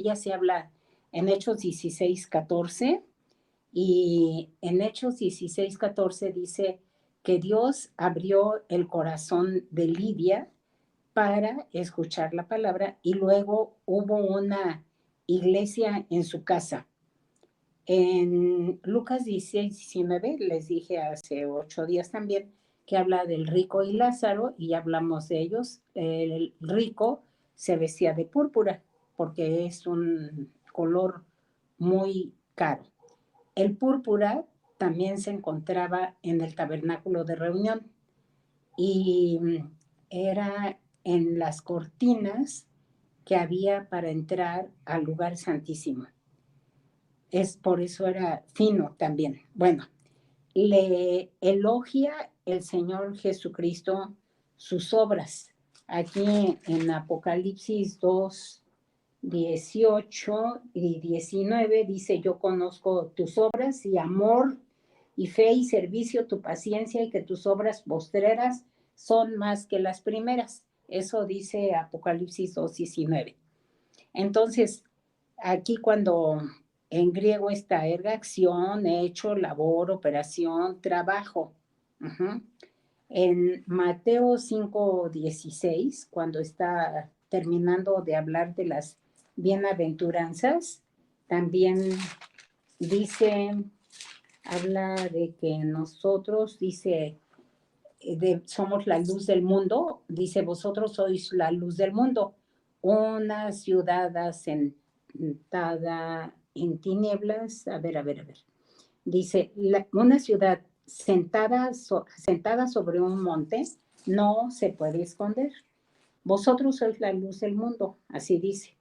ella se habla en Hechos 16:14, y en Hechos 16:14 dice que Dios abrió el corazón de Lidia para escuchar la palabra, y luego hubo una iglesia en su casa. En Lucas 16:19, les dije hace 8 días también, que habla del rico y Lázaro, y hablamos de ellos. El rico se vestía de púrpura porque es un color muy caro. El púrpura también se encontraba en el tabernáculo de reunión, y era en las cortinas que había para entrar al lugar santísimo. Por eso era fino también. Bueno, le elogia el Señor Jesucristo sus obras. Aquí en Apocalipsis 2:18 y 19 dice: yo conozco tus obras y amor y fe y servicio, tu paciencia, y que tus obras postreras son más que las primeras. Eso dice Apocalipsis 2:19. Entonces, aquí cuando en griego está erga, acción, hecho, labor, operación, trabajo. Uh-huh. En Mateo 5:16, cuando está terminando de hablar de las bienaventuranzas, también dice, habla de que nosotros, dice, somos la luz del mundo, dice: vosotros sois la luz del mundo. Una ciudad asentada en tinieblas, a ver. Dice, una ciudad sentada sobre un monte no se puede esconder. Vosotros sois la luz del mundo, así dice.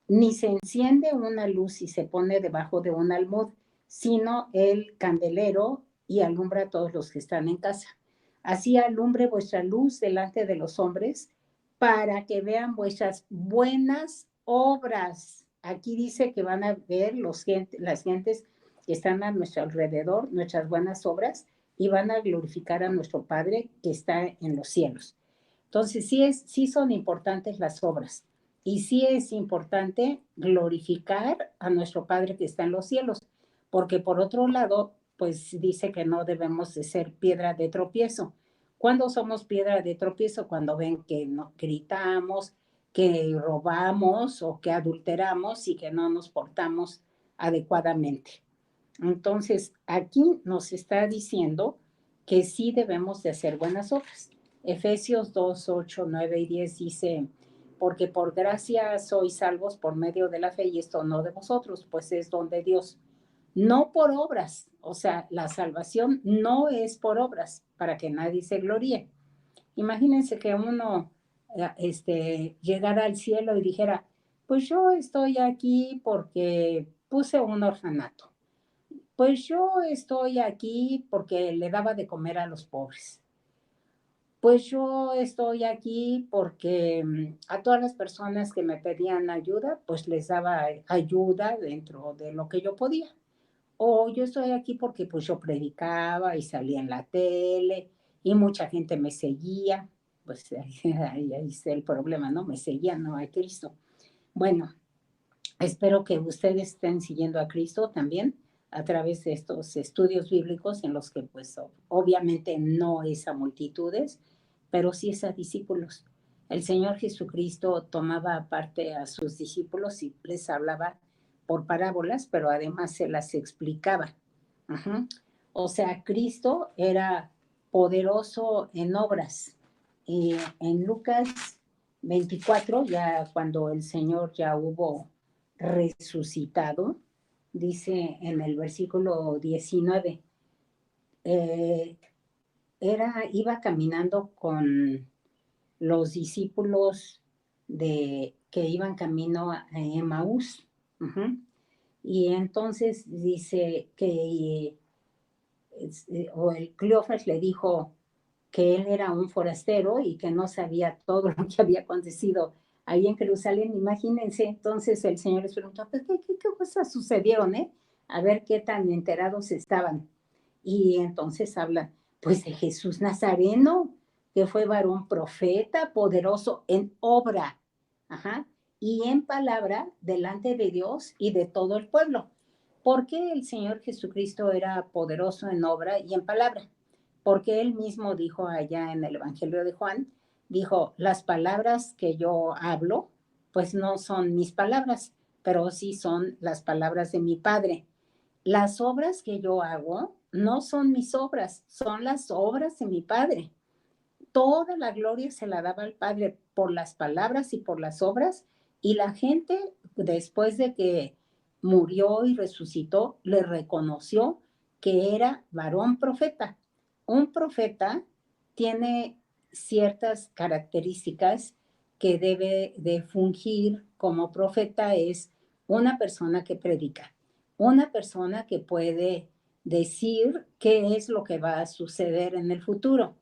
Ni se enciende una luz y se pone debajo de un almud, sino el candelero, y alumbra a todos los que están en casa. Así alumbre vuestra luz delante de los hombres, para que vean vuestras buenas obras. Aquí dice que van a ver las gentes que están a nuestro alrededor, nuestras buenas obras, y van a glorificar a nuestro Padre que está en los cielos. Entonces, sí son importantes las obras, y sí es importante glorificar a nuestro Padre que está en los cielos, porque por otro lado, pues dice que no debemos de ser piedra de tropiezo. ¿Cuándo somos piedra de tropiezo? Cuando ven que no gritamos, que robamos o que adulteramos y que no nos portamos adecuadamente. Entonces, aquí nos está diciendo que sí debemos de hacer buenas obras. Efesios 2:8, 9 y 10 dice: porque por gracia sois salvos por medio de la fe, y esto no de vosotros, pues es don de Dios, no por obras. O sea, la salvación no es por obras, para que nadie se gloríe. Imagínense que uno llegara al cielo y dijera: pues yo estoy aquí porque puse un orfanato, pues yo estoy aquí porque le daba de comer a los pobres, pues yo estoy aquí porque a todas las personas que me pedían ayuda, pues les daba ayuda dentro de lo que yo podía. O yo estoy aquí porque pues yo predicaba y salía en la tele y mucha gente me seguía. Pues ahí está el problema, ¿no? Me seguían, no a Cristo. Bueno, espero que ustedes estén siguiendo a Cristo también a través de estos estudios bíblicos, en los que pues obviamente no es a multitudes, pero sí es a discípulos. El Señor Jesucristo tomaba aparte a sus discípulos y les hablaba por parábolas, pero además se las explicaba. Uh-huh. O sea, Cristo era poderoso en obras. Y en Lucas 24, ya cuando el Señor ya hubo resucitado, dice en el versículo 19, iba caminando con los discípulos que iban camino a Emaús. Uh-huh. Y entonces dice que o el Cleofas le dijo que él era un forastero y que no sabía todo lo que había acontecido ahí en Jerusalén. Imagínense. Entonces el Señor les preguntó: ¿qué cosas sucedieron? A ver qué tan enterados estaban. Y entonces hablan pues de Jesús Nazareno, que fue varón profeta, poderoso en obra, ajá, y en palabra delante de Dios y de todo el pueblo. Porque el Señor Jesucristo era poderoso en obra y en palabra. Porque él mismo dijo allá en el Evangelio de Juan, dijo, las palabras que yo hablo, pues no son mis palabras, pero sí son las palabras de mi Padre. Las obras que yo hago no son mis obras, son las obras de mi Padre. Toda la gloria se la daba al Padre por las palabras y por las obras, y la gente, después de que murió y resucitó, le reconoció que era varón profeta. Un profeta tiene ciertas características que debe de fungir como profeta. Es una persona que predica, una persona que puede decir qué es lo que va a suceder en el futuro,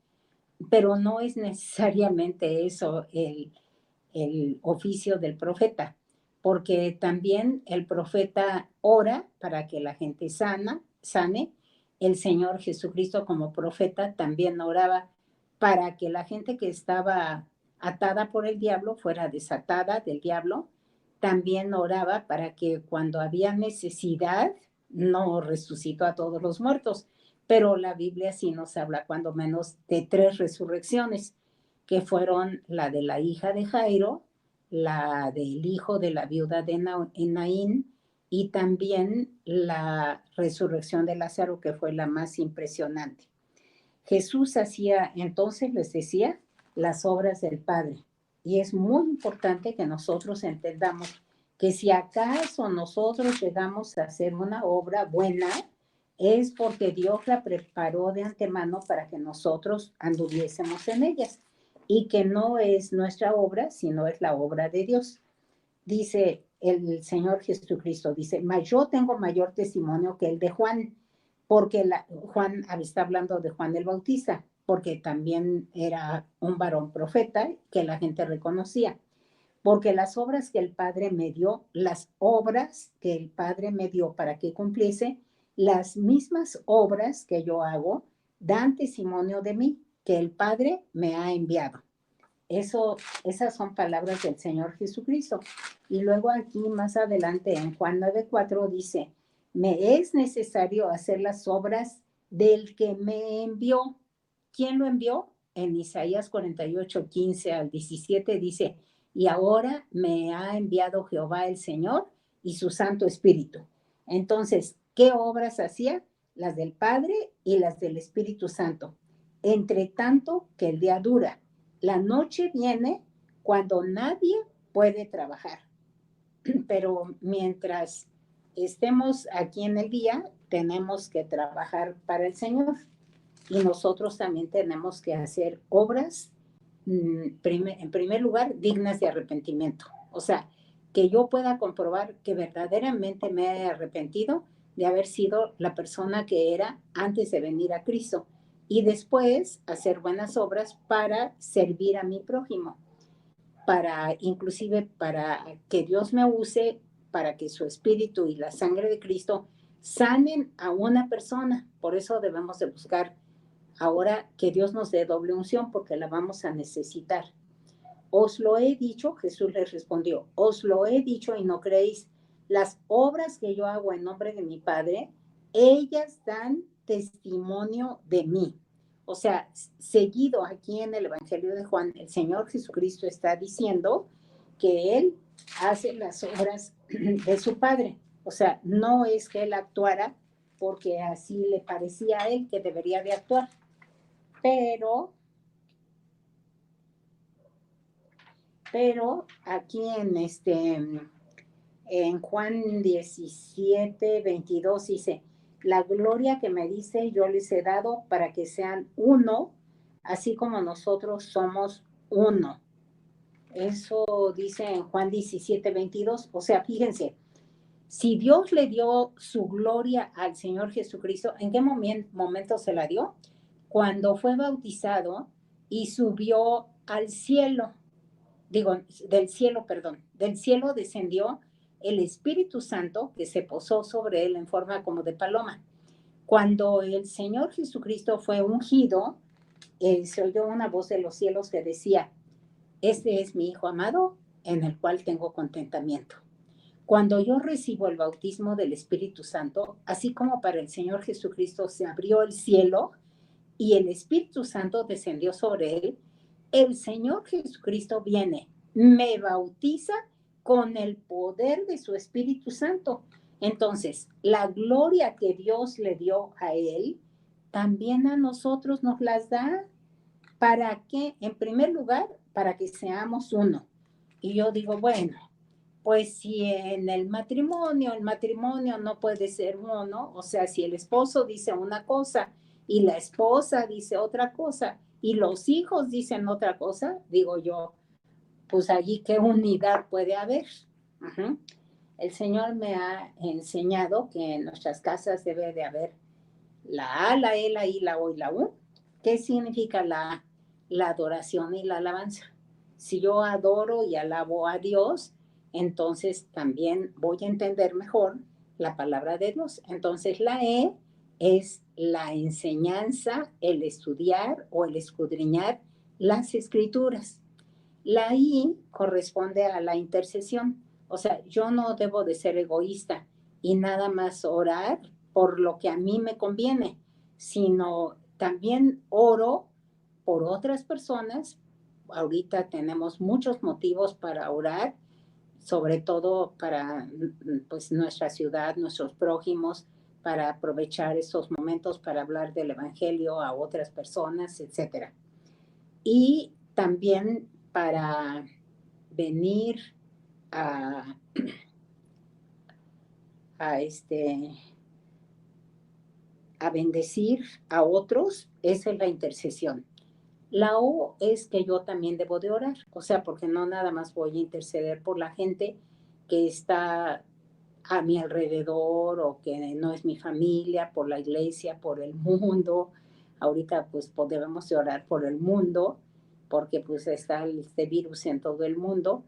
pero no es necesariamente eso el oficio del profeta, porque también el profeta ora para que la gente sane. El Señor Jesucristo como profeta también oraba para que la gente que estaba atada por el diablo fuera desatada del diablo. También oraba para que cuando había necesidad, no resucitó a todos los muertos, pero la Biblia sí nos habla cuando menos de 3 resurrecciones, que fueron la de la hija de Jairo, la del hijo de la viuda de Naín, y también la resurrección de Lázaro, que fue la más impresionante. Jesús hacía, entonces les decía, las obras del Padre. Y es muy importante que nosotros entendamos que si acaso nosotros llegamos a hacer una obra buena, es porque Dios la preparó de antemano para que nosotros anduviésemos en ellas, y que no es nuestra obra, sino es la obra de Dios. Dice el Señor Jesucristo, dice, mas yo tengo mayor testimonio que el de Juan, porque Juan está hablando de Juan el Bautista, porque también era un varón profeta que la gente reconocía. Porque las obras que el Padre me dio, las obras que el Padre me dio para que cumpliese, las mismas obras que yo hago, dan testimonio de mí, que el Padre me ha enviado. Esas son palabras del Señor Jesucristo. Y luego aquí más adelante en Juan 9:4 dice, me es necesario hacer las obras del que me envió. ¿Quién lo envió? En Isaías 48:15 al 17 dice, y ahora me ha enviado Jehová el Señor y su Santo Espíritu. Entonces, ¿qué obras hacía? Las del Padre y las del Espíritu Santo. Entre tanto que el día dura, la noche viene cuando nadie puede trabajar. Pero mientras estemos aquí en el día, tenemos que trabajar para el Señor. Y nosotros también tenemos que hacer obras, en primer lugar, dignas de arrepentimiento. O sea, que yo pueda comprobar que verdaderamente me he arrepentido de haber sido la persona que era antes de venir a Cristo. Y después hacer buenas obras para servir a mi prójimo, para inclusive para que Dios me use, para que su espíritu y la sangre de Cristo sanen a una persona. Por eso debemos de buscar ahora que Dios nos dé doble unción, porque la vamos a necesitar. Os lo he dicho, Jesús les respondió, os lo he dicho y no creéis. Las obras que yo hago en nombre de mi Padre, ellas dan testimonio de mí. O sea, seguido aquí en el Evangelio de Juan, el Señor Jesucristo está diciendo que Él hace las obras de su Padre. O sea, no es que Él actuara porque así le parecía a Él que debería de actuar, pero aquí en Juan 17:22 dice, la gloria que me dice yo les he dado para que sean uno, así como nosotros somos uno. Eso dice en Juan 17:22. O sea, fíjense, si Dios le dio su gloria al Señor Jesucristo, ¿en qué momento se la dio? Cuando fue bautizado y subió al cielo. Del cielo, perdón, del cielo descendió el Espíritu Santo que se posó sobre él en forma como de paloma. Cuando el Señor Jesucristo fue ungido, se oyó una voz de los cielos que decía, este es mi Hijo amado, en el cual tengo contentamiento. Cuando yo recibo el bautismo del Espíritu Santo, así como para el Señor Jesucristo se abrió el cielo y el Espíritu Santo descendió sobre él, el Señor Jesucristo viene, me bautiza con el poder de su Espíritu Santo. Entonces, la gloria que Dios le dio a él, también a nosotros nos las da. ¿Para qué? En primer lugar, para que seamos uno. Y yo digo, bueno, pues si en el matrimonio no puede ser uno, o sea, si el esposo dice una cosa y la esposa dice otra cosa y los hijos dicen otra cosa, digo yo, pues allí qué unidad puede haber. Uh-huh. El Señor me ha enseñado que en nuestras casas debe de haber la A, la E, la I, la O y la U. ¿Qué significa la A? La adoración y la alabanza. Si yo adoro y alabo a Dios, entonces también voy a entender mejor la palabra de Dios. Entonces la E es la enseñanza, el estudiar o el escudriñar las escrituras. La I corresponde a la intercesión. O sea, yo no debo de ser egoísta y nada más orar por lo que a mí me conviene, sino también oro por otras personas. Ahorita tenemos muchos motivos para orar, sobre todo para pues, nuestra ciudad, nuestros prójimos, para aprovechar esos momentos para hablar del Evangelio a otras personas, etcétera. Y también para venir a, a, a bendecir a otros, esa es la intercesión. La O es que yo también debo de orar, o sea, porque no nada más voy a interceder por la gente que está a mi alrededor o que no es mi familia, por la iglesia, por el mundo. Ahorita pues debemos de orar por el mundo, porque pues está este virus en todo el mundo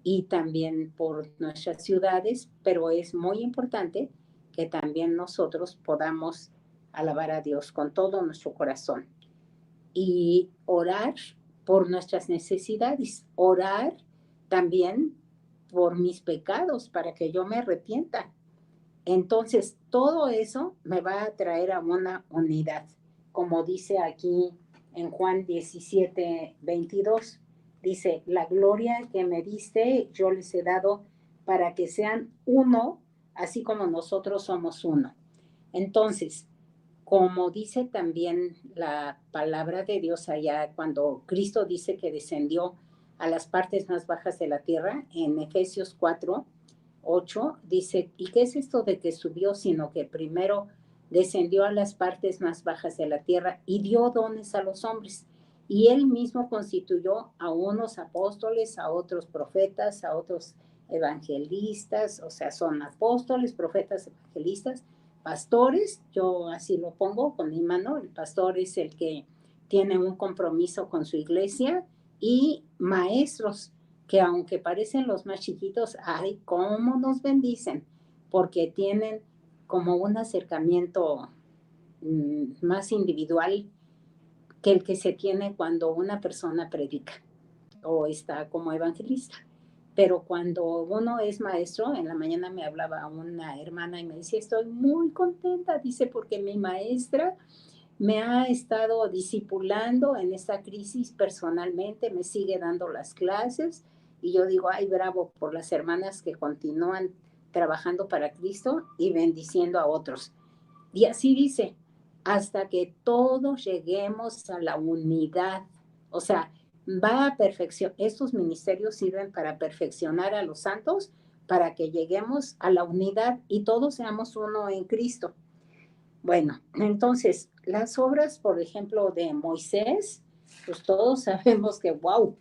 y también por nuestras ciudades, pero es muy importante que también nosotros podamos alabar a Dios con todo nuestro corazón y orar por nuestras necesidades, orar también por mis pecados para que yo me arrepienta. Entonces, todo eso me va a traer a una unidad, como dice aquí en Juan 17:22. Dice, la gloria que me diste, yo les he dado para que sean uno, así como nosotros somos uno. Entonces, como dice también la palabra de Dios allá, cuando Cristo dice que descendió a las partes más bajas de la tierra, en Efesios 4:8, dice, ¿y qué es esto de que subió? Sino que primero descendió a las partes más bajas de la tierra y dio dones a los hombres. Y él mismo constituyó a unos apóstoles, a otros profetas, a otros evangelistas, o sea, son apóstoles, profetas, evangelistas, pastores, yo así lo pongo con mi mano, el pastor es el que tiene un compromiso con su iglesia, y maestros, que aunque parecen los más chiquitos, ay, cómo nos bendicen, porque tienen como un acercamiento más individual que el que se tiene cuando una persona predica o está como evangelista. Pero cuando uno es maestro, en la mañana me hablaba una hermana y me decía, estoy muy contenta, dice, porque mi maestra me ha estado discipulando en esta crisis personalmente, me sigue dando las clases, y yo digo, ay, bravo por las hermanas que continúan trabajando para Cristo y bendiciendo a otros. Y así dice, hasta que todos lleguemos a la unidad. O sea, va a perfección. Estos ministerios sirven para perfeccionar a los santos, para que lleguemos a la unidad y todos seamos uno en Cristo. Bueno, entonces, las obras, por ejemplo, de Moisés, pues todos sabemos que, wow,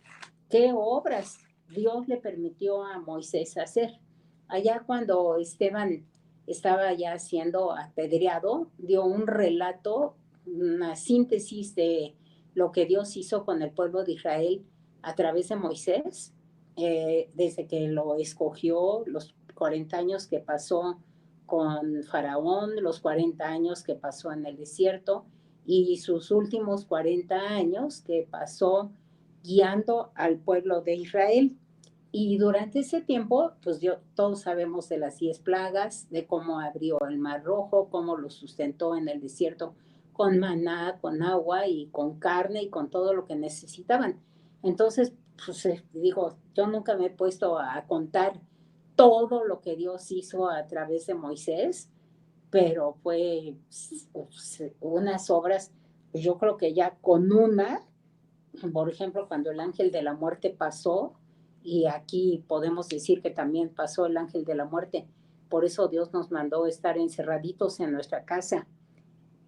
qué obras Dios le permitió a Moisés hacer. Allá cuando Esteban estaba ya siendo apedreado, dio un relato, una síntesis de lo que Dios hizo con el pueblo de Israel a través de Moisés, desde que lo escogió, los 40 años que pasó con Faraón, los 40 años que pasó en el desierto y sus últimos 40 años que pasó guiando al pueblo de Israel. Y durante ese tiempo, pues todos sabemos de las 10 plagas, de cómo abrió el Mar Rojo, cómo lo sustentó en el desierto con maná, con agua y con carne y con todo lo que necesitaban. Entonces, pues digo, yo nunca me he puesto a contar todo lo que Dios hizo a través de Moisés, pero fue unas obras, pues yo creo que ya con una, por ejemplo, cuando el ángel de la muerte pasó, y aquí podemos decir que también pasó el ángel de la muerte, por eso Dios nos mandó estar encerraditos en nuestra casa,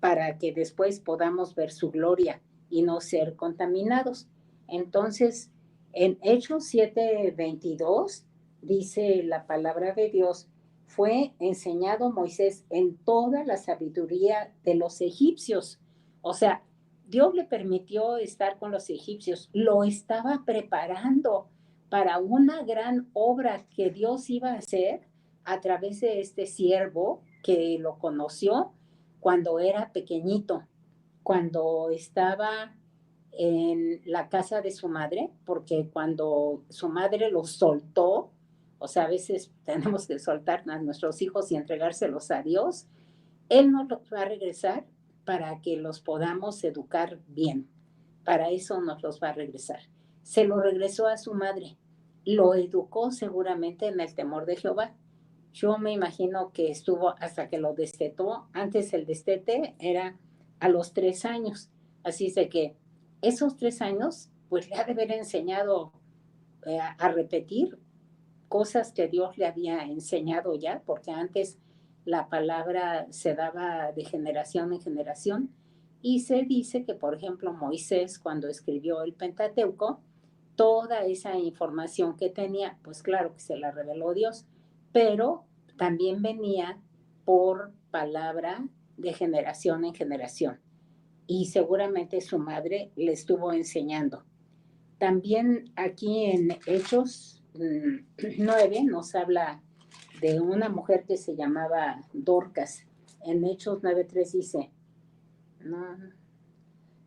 para que después podamos ver su gloria y no ser contaminados. Entonces, en Hechos 7:22 dice la palabra de Dios, fue enseñado Moisés en toda la sabiduría de los egipcios. O sea, Dios le permitió estar con los egipcios, lo estaba preparando para una gran obra que Dios iba a hacer a través de este siervo que lo conoció cuando era pequeñito, cuando estaba en la casa de su madre, porque cuando su madre los soltó, o sea, a veces tenemos que soltar a nuestros hijos y entregárselos a Dios, Él nos los va a regresar para que los podamos educar bien. Para eso nos los va a regresar. Se lo regresó a su madre. Lo educó seguramente en el temor de Jehová. Yo me imagino que estuvo hasta que lo destetó. Antes el destete era a los 3 años. Así es de que esos 3 años, pues le ha de haber enseñado a repetir cosas que Dios le había enseñado ya, porque antes la palabra se daba de generación en generación. Y se dice que, por ejemplo, Moisés, cuando escribió el Pentateuco, toda esa información que tenía, pues claro que se la reveló Dios, pero también venía por palabra de generación en generación. Y seguramente su madre le estuvo enseñando. También aquí en Hechos 9 nos habla de una mujer que se llamaba Dorcas. En Hechos 9:3 dice, no,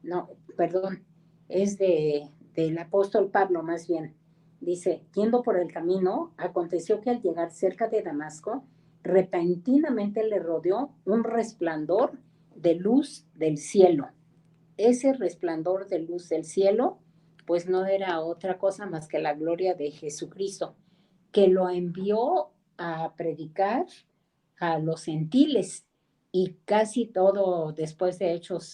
no, perdón, es del apóstol Pablo más bien. Dice, yendo por el camino, aconteció que al llegar cerca de Damasco, repentinamente le rodeó un resplandor de luz del cielo. Ese resplandor de luz del cielo, pues no era otra cosa más que la gloria de Jesucristo, que lo envió a predicar a los gentiles. Y casi todo después de Hechos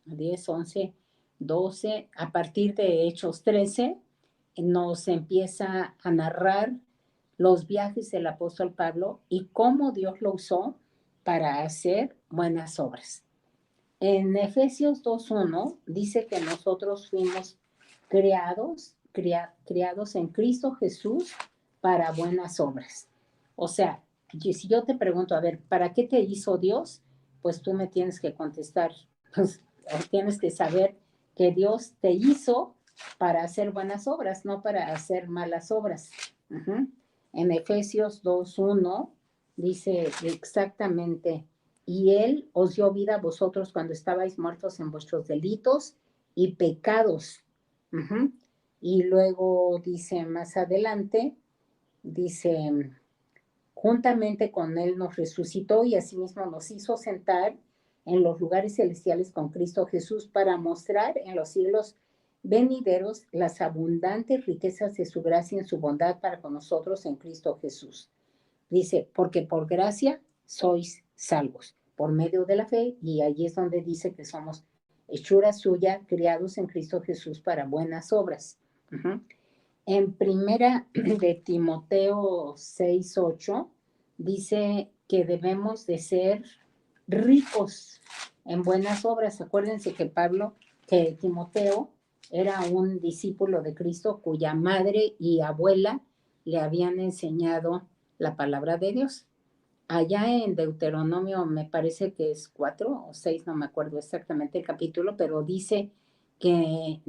10, 11, 12, a partir de Hechos 13, nos empieza a narrar los viajes del apóstol Pablo y cómo Dios lo usó para hacer buenas obras. En Efesios 2:1 dice que nosotros fuimos criados en Cristo Jesús para buenas obras. O sea, si yo te pregunto, a ver, ¿para qué te hizo Dios? Pues tú me tienes que contestar, pues tienes que saber que Dios te hizo para hacer buenas obras, no para hacer malas obras. En Efesios 2:1 dice exactamente, y Él os dio vida a vosotros cuando estabais muertos en vuestros delitos y pecados. Y luego dice más adelante, dice, juntamente con Él nos resucitó y asimismo nos hizo sentar en los lugares celestiales con Cristo Jesús para mostrar en los siglos venideros las abundantes riquezas de su gracia en su bondad para con nosotros en Cristo Jesús. Dice, porque por gracia sois salvos, por medio de la fe, y allí es donde dice que somos hechura suya, criados en Cristo Jesús para buenas obras. En primera de Timoteo 6:8 dice que debemos de ser ricos en buenas obras. Acuérdense que Timoteo era un discípulo de Cristo cuya madre y abuela le habían enseñado la palabra de Dios. Allá en Deuteronomio me parece que es 4 o 6, no me acuerdo exactamente el capítulo, pero dice que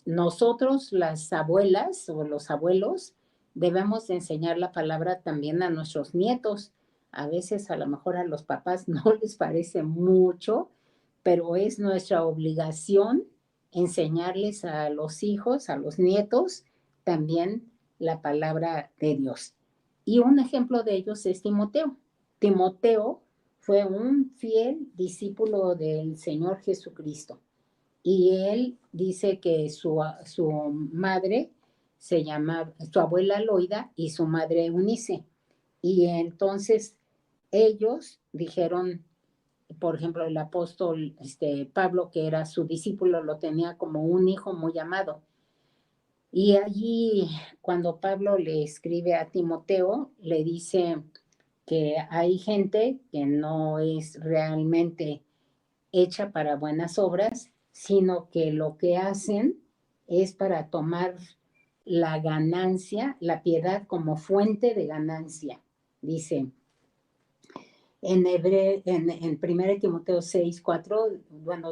nosotros, las abuelas o los abuelos, debemos de enseñar la palabra también a nuestros nietos. A veces a lo mejor a los papás no les parece mucho, pero es nuestra obligación enseñarles a los hijos, a los nietos, también la palabra de Dios. Y un ejemplo de ellos es Timoteo. Timoteo fue un fiel discípulo del Señor Jesucristo. Y él dice que su madre se llama, su abuela Loida y su madre Eunice. Y entonces ellos dijeron, por ejemplo, el apóstol Pablo, que era su discípulo, lo tenía como un hijo muy amado. Y allí, cuando Pablo le escribe a Timoteo, le dice que hay gente que no es realmente hecha para buenas obras, sino que lo que hacen es para tomar la ganancia, la piedad como fuente de ganancia. Dice en 1 Timoteo 6, 4, bueno,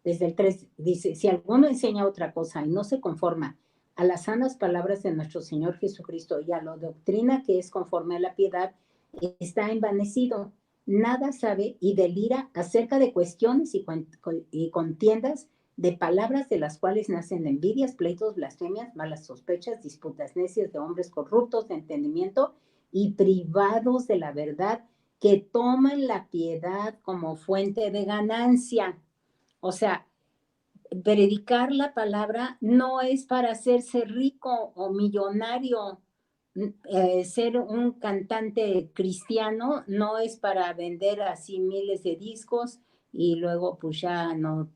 desde el 3, dice, si alguno enseña otra cosa y no se conforma a las sanas palabras de nuestro Señor Jesucristo y a la doctrina que es conforme a la piedad, está envanecido, nada sabe y delira acerca de cuestiones y contiendas de palabras de las cuales nacen envidias, pleitos, blasfemias, malas sospechas, disputas necias de hombres corruptos de entendimiento y privados de la verdad, que toman la piedad como fuente de ganancia. O sea, predicar la palabra no es para hacerse rico o millonario. Ser un cantante cristiano no es para vender así miles de discos y luego pues ya no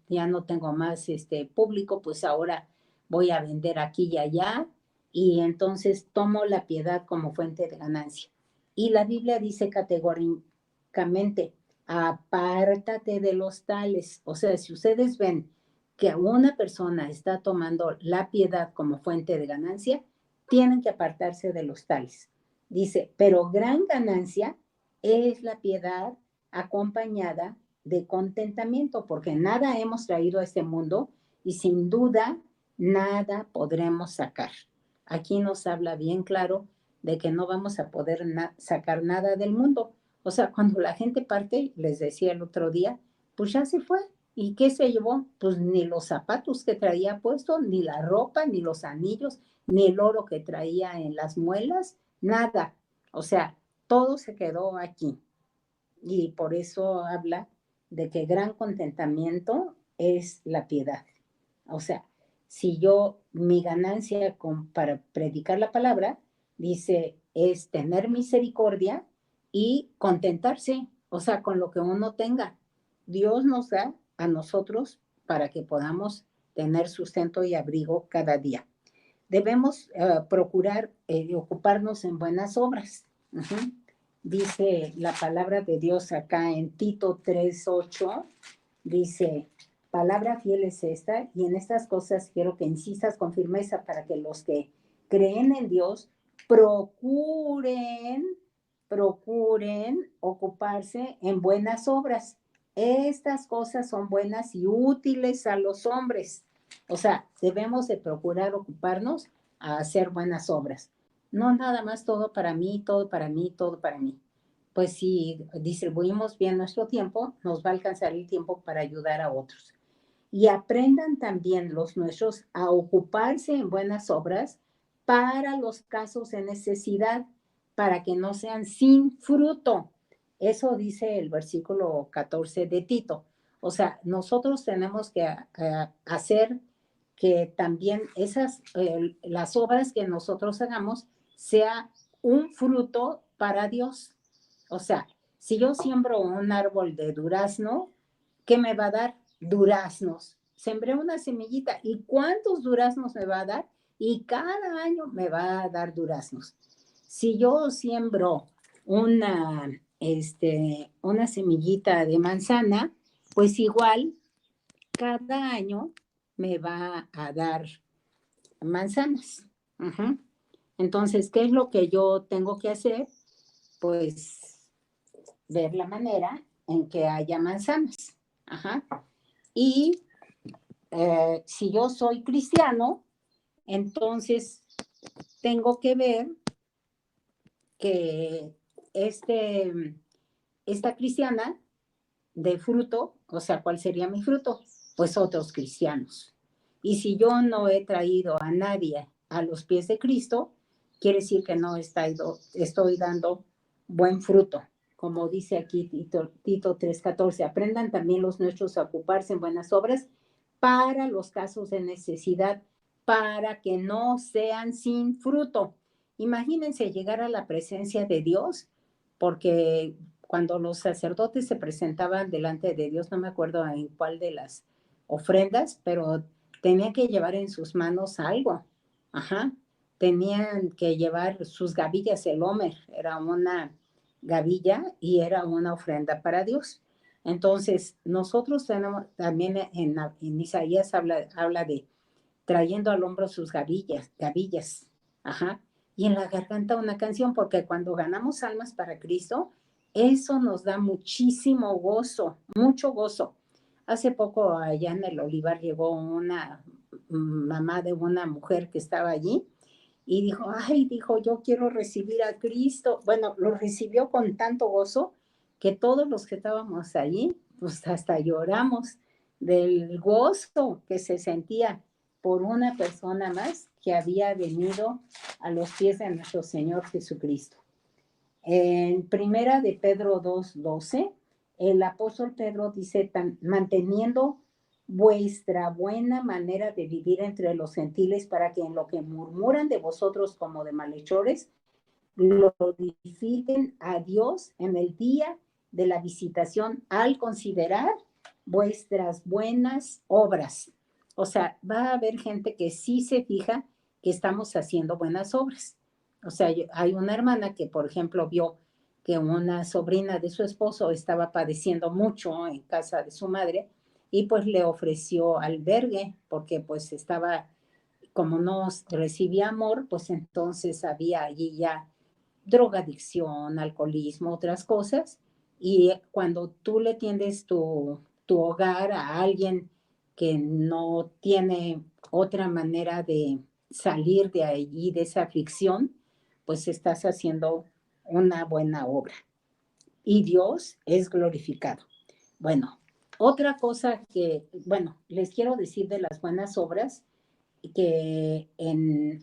tengo más público, pues ahora voy a vender aquí y allá y entonces tomo la piedad como fuente de ganancia. Y la Biblia dice categóricamente, apártate de los tales. O sea, si ustedes ven que una persona está tomando la piedad como fuente de ganancia, tienen que apartarse de los tales. Dice, pero gran ganancia es la piedad acompañada de contentamiento, porque nada hemos traído a este mundo y sin duda nada podremos sacar. Aquí nos habla bien claro de que no vamos a poder sacar nada del mundo. O sea, cuando la gente parte, les decía el otro día, pues ya se fue. ¿Y qué se llevó? Pues ni los zapatos que traía puesto, ni la ropa, ni los anillos, ni el oro que traía en las muelas, nada. O sea, todo se quedó aquí. Y por eso habla de que gran contentamiento es la piedad. O sea, si mi ganancia para predicar la palabra, dice, es tener misericordia y contentarse, o sea, con lo que uno tenga. Dios nos da a nosotros para que podamos tener sustento y abrigo cada día. Debemos procurar ocuparnos en buenas obras. Dice la palabra de Dios acá en Tito 3:8, dice, palabra fiel es esta, y en estas cosas quiero que insistas con firmeza para que los que creen en Dios procuren ocuparse en buenas obras. Estas cosas son buenas y útiles a los hombres. O sea, debemos de procurar ocuparnos a hacer buenas obras. No nada más todo para mí, todo para mí, todo para mí. Pues si distribuimos bien nuestro tiempo, nos va a alcanzar el tiempo para ayudar a otros. Y aprendan también los nuestros a ocuparse en buenas obras para los casos de necesidad, para que no sean sin fruto. Eso dice el versículo 14 de Tito. O sea, nosotros tenemos que hacer que también las obras que nosotros hagamos sea un fruto para Dios. O sea, si yo siembro un árbol de durazno, ¿qué me va a dar? Duraznos. Sembré una semillita. ¿Y cuántos duraznos me va a dar? Y cada año me va a dar duraznos. Si yo siembro una semillita de manzana, pues igual cada año me va a dar manzanas. Entonces, ¿qué es lo que yo tengo que hacer? Pues ver la manera en que haya manzanas. Y si yo soy cristiano, entonces tengo que ver que esta cristiana de fruto, o sea, ¿cuál sería mi fruto? Pues otros cristianos. Y si yo no he traído a nadie a los pies de Cristo, quiere decir que no estoy dando buen fruto. Como dice aquí Tito 3:14, aprendan también los nuestros a ocuparse en buenas obras para los casos de necesidad, para que no sean sin fruto. Imagínense llegar a la presencia de Dios, porque cuando los sacerdotes se presentaban delante de Dios, no me acuerdo en cuál de las ofrendas, pero tenían que llevar en sus manos algo. Ajá. Tenían que llevar sus gavillas, el Homer era una gavilla y era una ofrenda para Dios. Entonces, nosotros tenemos también en Isaías habla de trayendo al hombro sus gavillas, ajá, y en la garganta una canción, porque cuando ganamos almas para Cristo, eso nos da muchísimo gozo, mucho gozo. Hace poco allá en el Olivar llegó una mamá de una mujer que estaba allí y dijo, ay, dijo, yo quiero recibir a Cristo. Bueno, lo recibió con tanto gozo que todos los que estábamos allí, pues hasta lloramos del gozo que se sentía por una persona más que había venido a los pies de nuestro Señor Jesucristo. En primera de Pedro 2:12, el apóstol Pedro dice, manteniendo vuestra buena manera de vivir entre los gentiles para que en lo que murmuran de vosotros como de malhechores, glorifiquen a Dios en el día de la visitación al considerar vuestras buenas obras. O sea, va a haber gente que sí se fija que estamos haciendo buenas obras. O sea, hay una hermana que, por ejemplo, vio que una sobrina de su esposo estaba padeciendo mucho en casa de su madre y pues le ofreció albergue porque pues estaba, como no recibía amor, pues entonces había allí ya drogadicción, alcoholismo, otras cosas. Y cuando tú le tiendes tu hogar a alguien que no tiene otra manera de salir de allí, de esa aflicción, pues estás haciendo una buena obra. Y Dios es glorificado. Bueno, otra cosa que, bueno, les quiero decir de las buenas obras, que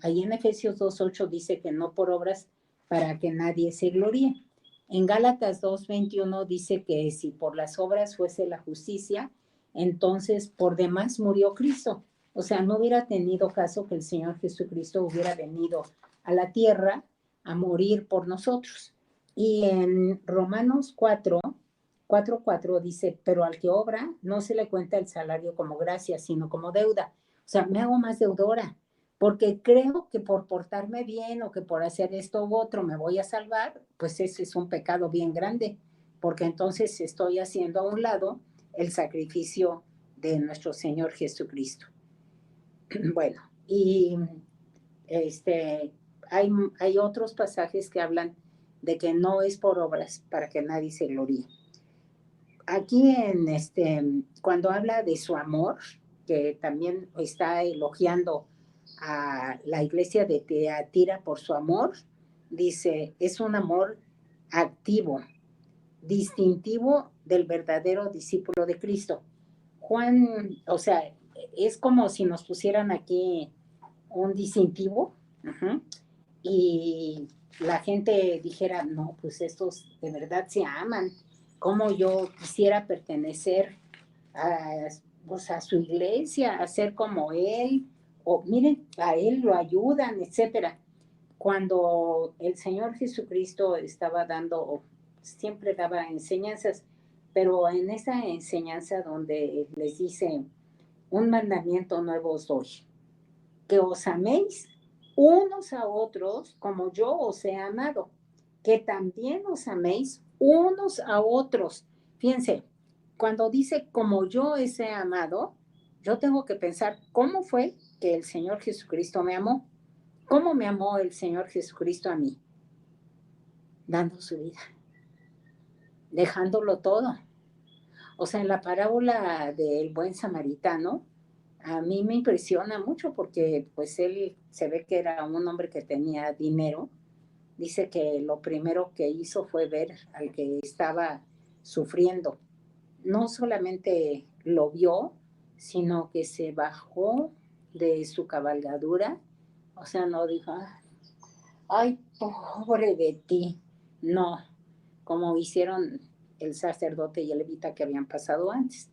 ahí en Efesios 2:8 dice que no por obras para que nadie se gloríe. En Gálatas 2:21 dice que si por las obras fuese la justicia, entonces por demás murió Cristo. O sea, no hubiera tenido caso que el Señor Jesucristo hubiera venido a la tierra a morir por nosotros. Y en Romanos 4:4 dice, pero al que obra no se le cuenta el salario como gracia, sino como deuda. O sea, me hago más deudora, porque creo que por portarme bien o que por hacer esto u otro me voy a salvar, pues ese es un pecado bien grande, porque entonces estoy haciendo a un lado el sacrificio de nuestro Señor Jesucristo. Bueno, y hay otros pasajes que hablan de que no es por obras para que nadie se gloríe. Aquí cuando habla de su amor, que también está elogiando a la iglesia de Teatira por su amor, dice, es un amor activo, distintivo del verdadero discípulo de Cristo. Juan, o sea, es como si nos pusieran aquí un distintivo, uh-huh, y la gente dijera, no, pues estos de verdad se aman, como yo quisiera pertenecer a, pues a su iglesia, a ser como él, o miren, a él lo ayudan, etcétera. Cuando el Señor Jesucristo estaba dando, siempre daba enseñanzas, pero en esa enseñanza donde les dice, un mandamiento nuevo os doy, que os améis unos a otros como yo os he amado, que también os améis unos a otros. Fíjense, cuando dice como yo os he amado, yo tengo que pensar cómo fue que el Señor Jesucristo me amó. ¿Cómo me amó el Señor Jesucristo a mí? Dando su vida, dejándolo todo. O sea, en la parábola del buen samaritano, a mí me impresiona mucho porque pues él se ve que era un hombre que tenía dinero. Dice que lo primero que hizo fue ver al que estaba sufriendo. No solamente lo vio, sino que se bajó de su cabalgadura O sea, no dijo, ay, pobre de ti. No, como hicieron el sacerdote y el levita que habían pasado antes.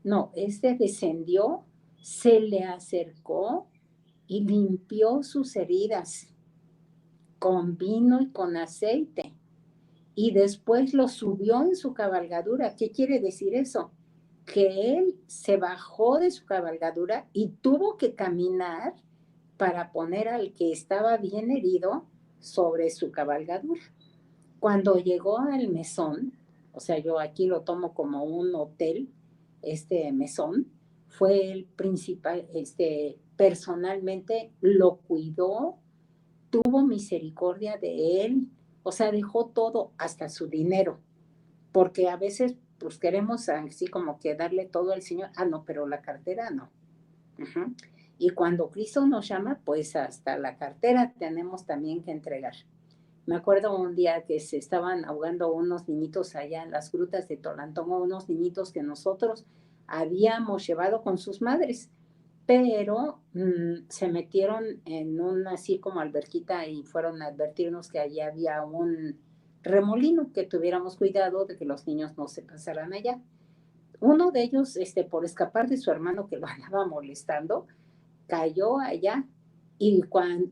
No, este descendió, se le acercó y limpió sus heridas con vino y con aceite. Y después lo subió en su cabalgadura. ¿Qué quiere decir eso? Que él se bajó de su cabalgadura y tuvo que caminar para poner al que estaba bien herido sobre su cabalgadura. Cuando llegó al mesón, o sea, yo aquí lo tomo como un hotel, este mesón, fue el principal, personalmente lo cuidó, tuvo misericordia de él, o sea, dejó todo, hasta su dinero, porque a veces pues queremos así como que darle todo al Señor, no, pero la cartera no. Uh-huh. Y cuando Cristo nos llama, pues hasta la cartera tenemos también que entregar. Me acuerdo un día que se estaban ahogando unos niñitos allá en las grutas de Tolantongo, unos niñitos que nosotros habíamos llevado con sus madres, pero se metieron en una así como alberquita y fueron a advertirnos que allí había un remolino, que tuviéramos cuidado de que los niños no se pasaran allá. Uno de ellos, por escapar de su hermano que lo andaba molestando, cayó allá y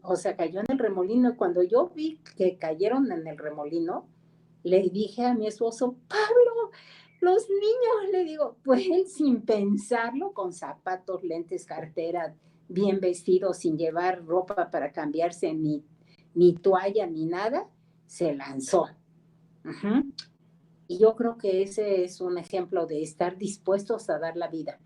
o sea, cayó en el remolino. Y cuando yo vi que cayeron en el remolino, le dije a mi esposo, Pablo, los niños, le digo, pues él sin pensarlo, con zapatos, lentes, cartera, bien vestido, sin llevar ropa para cambiarse, ni toalla, ni nada, se lanzó. Uh-huh. Y yo creo que ese es un ejemplo de estar dispuestos a dar la vida.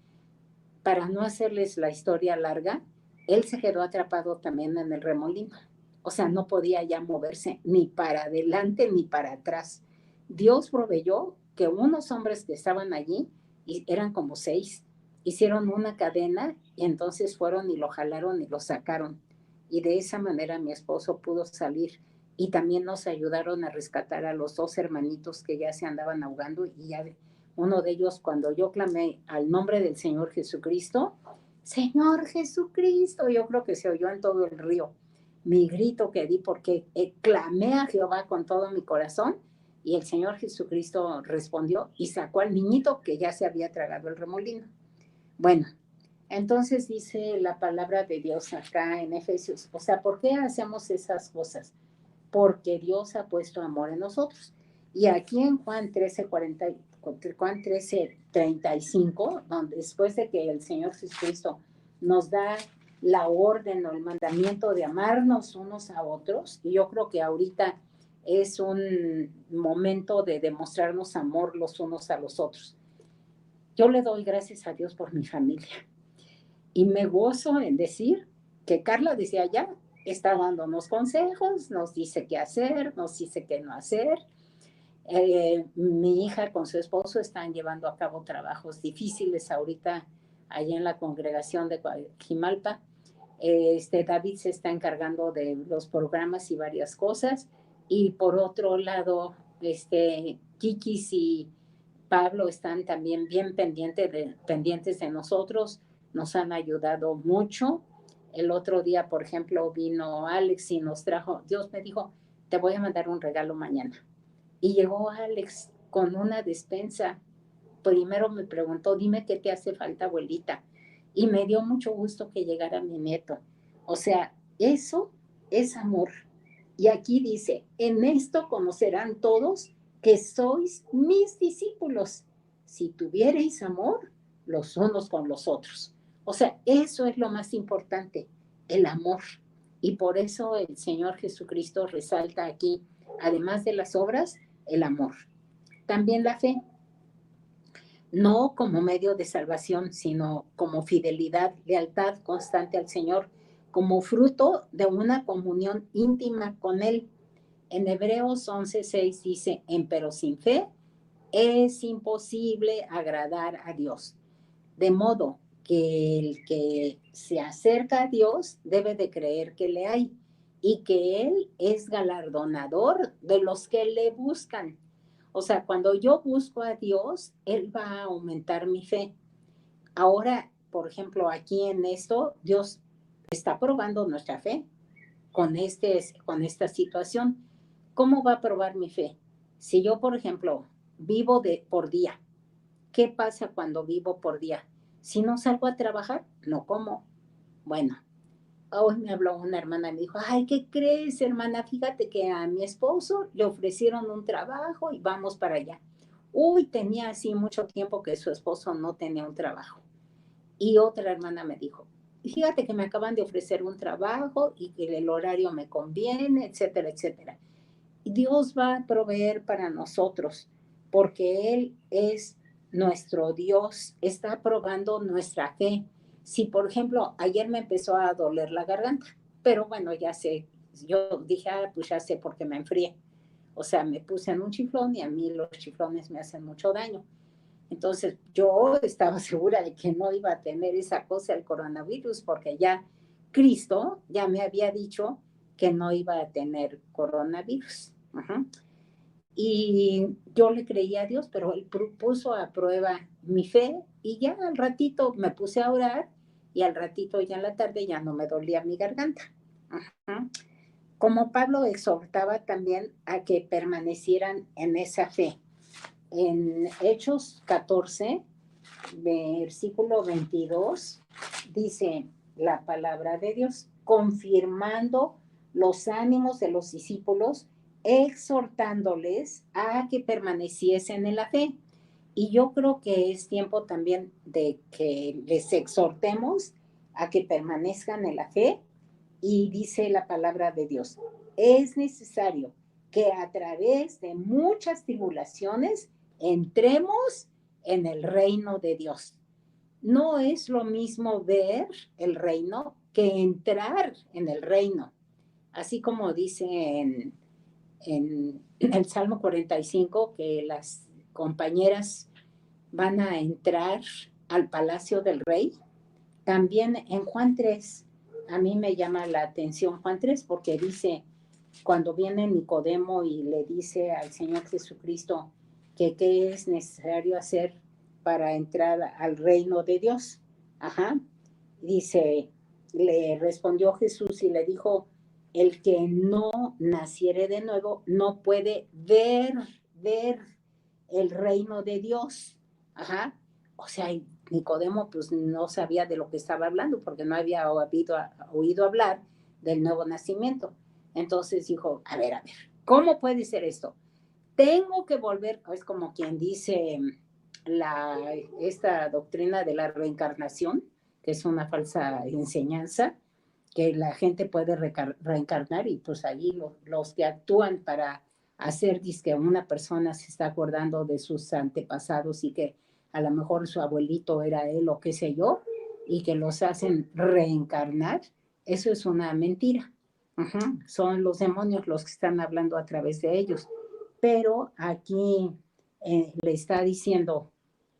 Para no hacerles la historia larga, él se quedó atrapado también en el remolino. O sea, no podía ya moverse ni para adelante ni para atrás. Dios proveyó que unos hombres que estaban allí, y eran como 6, hicieron una cadena y entonces fueron y lo jalaron y lo sacaron. Y de esa manera mi esposo pudo salir. Y también nos ayudaron a rescatar a los 2 hermanitos que ya se andaban ahogando y ya uno de ellos, cuando yo clamé al nombre del Señor Jesucristo, Señor Jesucristo, yo creo que se oyó en todo el río mi grito que di porque clamé a Jehová con todo mi corazón y el Señor Jesucristo respondió y sacó al niñito que ya se había tragado el remolino. Bueno, entonces dice la palabra de Dios acá en Efesios, o sea, ¿por qué hacemos esas cosas? Porque Dios ha puesto amor en nosotros. Y aquí en Juan 13:35, donde después de que el Señor Jesucristo nos da la orden o el mandamiento de amarnos unos a otros, y yo creo que ahorita es un momento de demostrarnos amor los unos a los otros. Yo le doy gracias a Dios por mi familia y me gozo en decir que Carla decía ya, está dándonos consejos, nos dice qué hacer, nos dice qué no hacer. Mi hija con su esposo están llevando a cabo trabajos difíciles ahorita allá en la congregación de Jimalpa. David se está encargando de los programas y varias cosas. Y por otro lado, Kikis y Pablo están también bien pendientes de nosotros, nos han ayudado mucho. El otro día, por ejemplo, vino Alex y nos trajo, Dios me dijo, te voy a mandar un regalo mañana. Y llegó Alex con una despensa. Primero me preguntó, dime qué te hace falta, abuelita. Y me dio mucho gusto que llegara mi nieto. O sea, eso es amor. Y aquí dice, en esto conocerán todos que sois mis discípulos, si tuviereis amor los unos con los otros. O sea, eso es lo más importante, el amor. Y por eso el Señor Jesucristo resalta aquí, además de las obras, el amor. También la fe, no como medio de salvación, sino como fidelidad, lealtad constante al Señor, como fruto de una comunión íntima con Él. En Hebreos 11:6 dice, pero sin fe es imposible agradar a Dios. De modo que el que se acerca a Dios debe de creer que le hay y que Él es galardonador de los que le buscan. O sea, cuando yo busco a Dios, Él va a aumentar mi fe. Ahora, por ejemplo, aquí en esto, Dios está probando nuestra fe. con esta situación. ¿Cómo va a probar mi fe? Si yo, por ejemplo, vivo por día, ¿qué pasa cuando vivo por día? Si no salgo a trabajar, no como. Bueno, hoy me habló una hermana y me dijo, ay, ¿qué crees, hermana? Fíjate que a mi esposo le ofrecieron un trabajo y vamos para allá. Uy, tenía así mucho tiempo que su esposo no tenía un trabajo. Y otra hermana me dijo, fíjate que me acaban de ofrecer un trabajo y que el horario me conviene, etcétera, etcétera. Y Dios va a proveer para nosotros porque Él es nuestro Dios, está probando nuestra fe. Si, por ejemplo, ayer me empezó a doler la garganta, pero bueno, ya sé, yo dije, pues ya sé por qué me enfrié. O sea, me puse en un chiflón y a mí los chiflones me hacen mucho daño. Entonces yo estaba segura de que no iba a tener esa cosa, el coronavirus, porque ya Cristo ya me había dicho que no iba a tener coronavirus. Uh-huh. Y yo le creía a Dios, pero Él puso a prueba mi fe y ya al ratito me puse a orar y al ratito ya en la tarde ya no me dolía mi garganta. Uh-huh. Como Pablo exhortaba también a que permanecieran en esa fe. En Hechos 14, versículo 22, dice la palabra de Dios, confirmando los ánimos de los discípulos, exhortándoles a que permaneciesen en la fe. Y yo creo que es tiempo también de que les exhortemos a que permanezcan en la fe. Y dice la palabra de Dios, es necesario que a través de muchas tribulaciones entremos en el reino de Dios. No es lo mismo ver el reino que entrar en el reino. Así como dice en el Salmo 45 que las compañeras van a entrar al palacio del rey, también en Juan 3, a mí me llama la atención Juan 3 porque dice, cuando viene Nicodemo y le dice al Señor Jesucristo que qué es necesario hacer para entrar al reino de Dios. Ajá. Dice, le respondió Jesús y le dijo, el que no naciere de nuevo no puede ver el reino de Dios. Ajá. O sea, Nicodemo pues no sabía de lo que estaba hablando porque no había oído hablar del nuevo nacimiento. Entonces dijo, a ver, ¿cómo puede ser esto? Tengo que volver, es como quien dice esta doctrina de la reencarnación, que es una falsa enseñanza, que la gente puede reencarnar y pues allí los que actúan para hacer que una persona se está acordando de sus antepasados y que a lo mejor su abuelito era él o qué sé yo, y que los hacen reencarnar, eso es una mentira. Uh-huh. Son los demonios los que están hablando a través de ellos. Pero aquí le está diciendo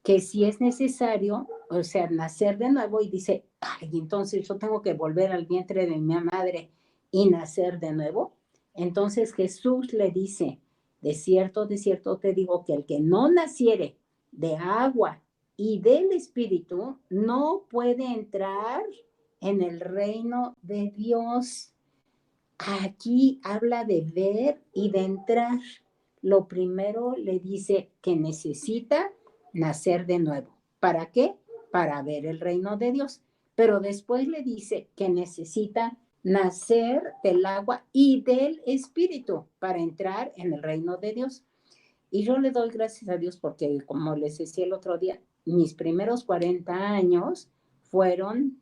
que si es necesario, o sea, nacer de nuevo y dice, ay, entonces yo tengo que volver al vientre de mi madre y nacer de nuevo. Entonces Jesús le dice, de cierto te digo que el que no naciere de agua y del Espíritu no puede entrar en el reino de Dios. Aquí habla de ver y de entrar. Lo primero le dice que necesita nacer de nuevo. ¿Para qué? Para ver el reino de Dios. Pero después le dice que necesita nacer del agua y del Espíritu para entrar en el reino de Dios. Y yo le doy gracias a Dios porque, como les decía el otro día, mis primeros 40 años fueron,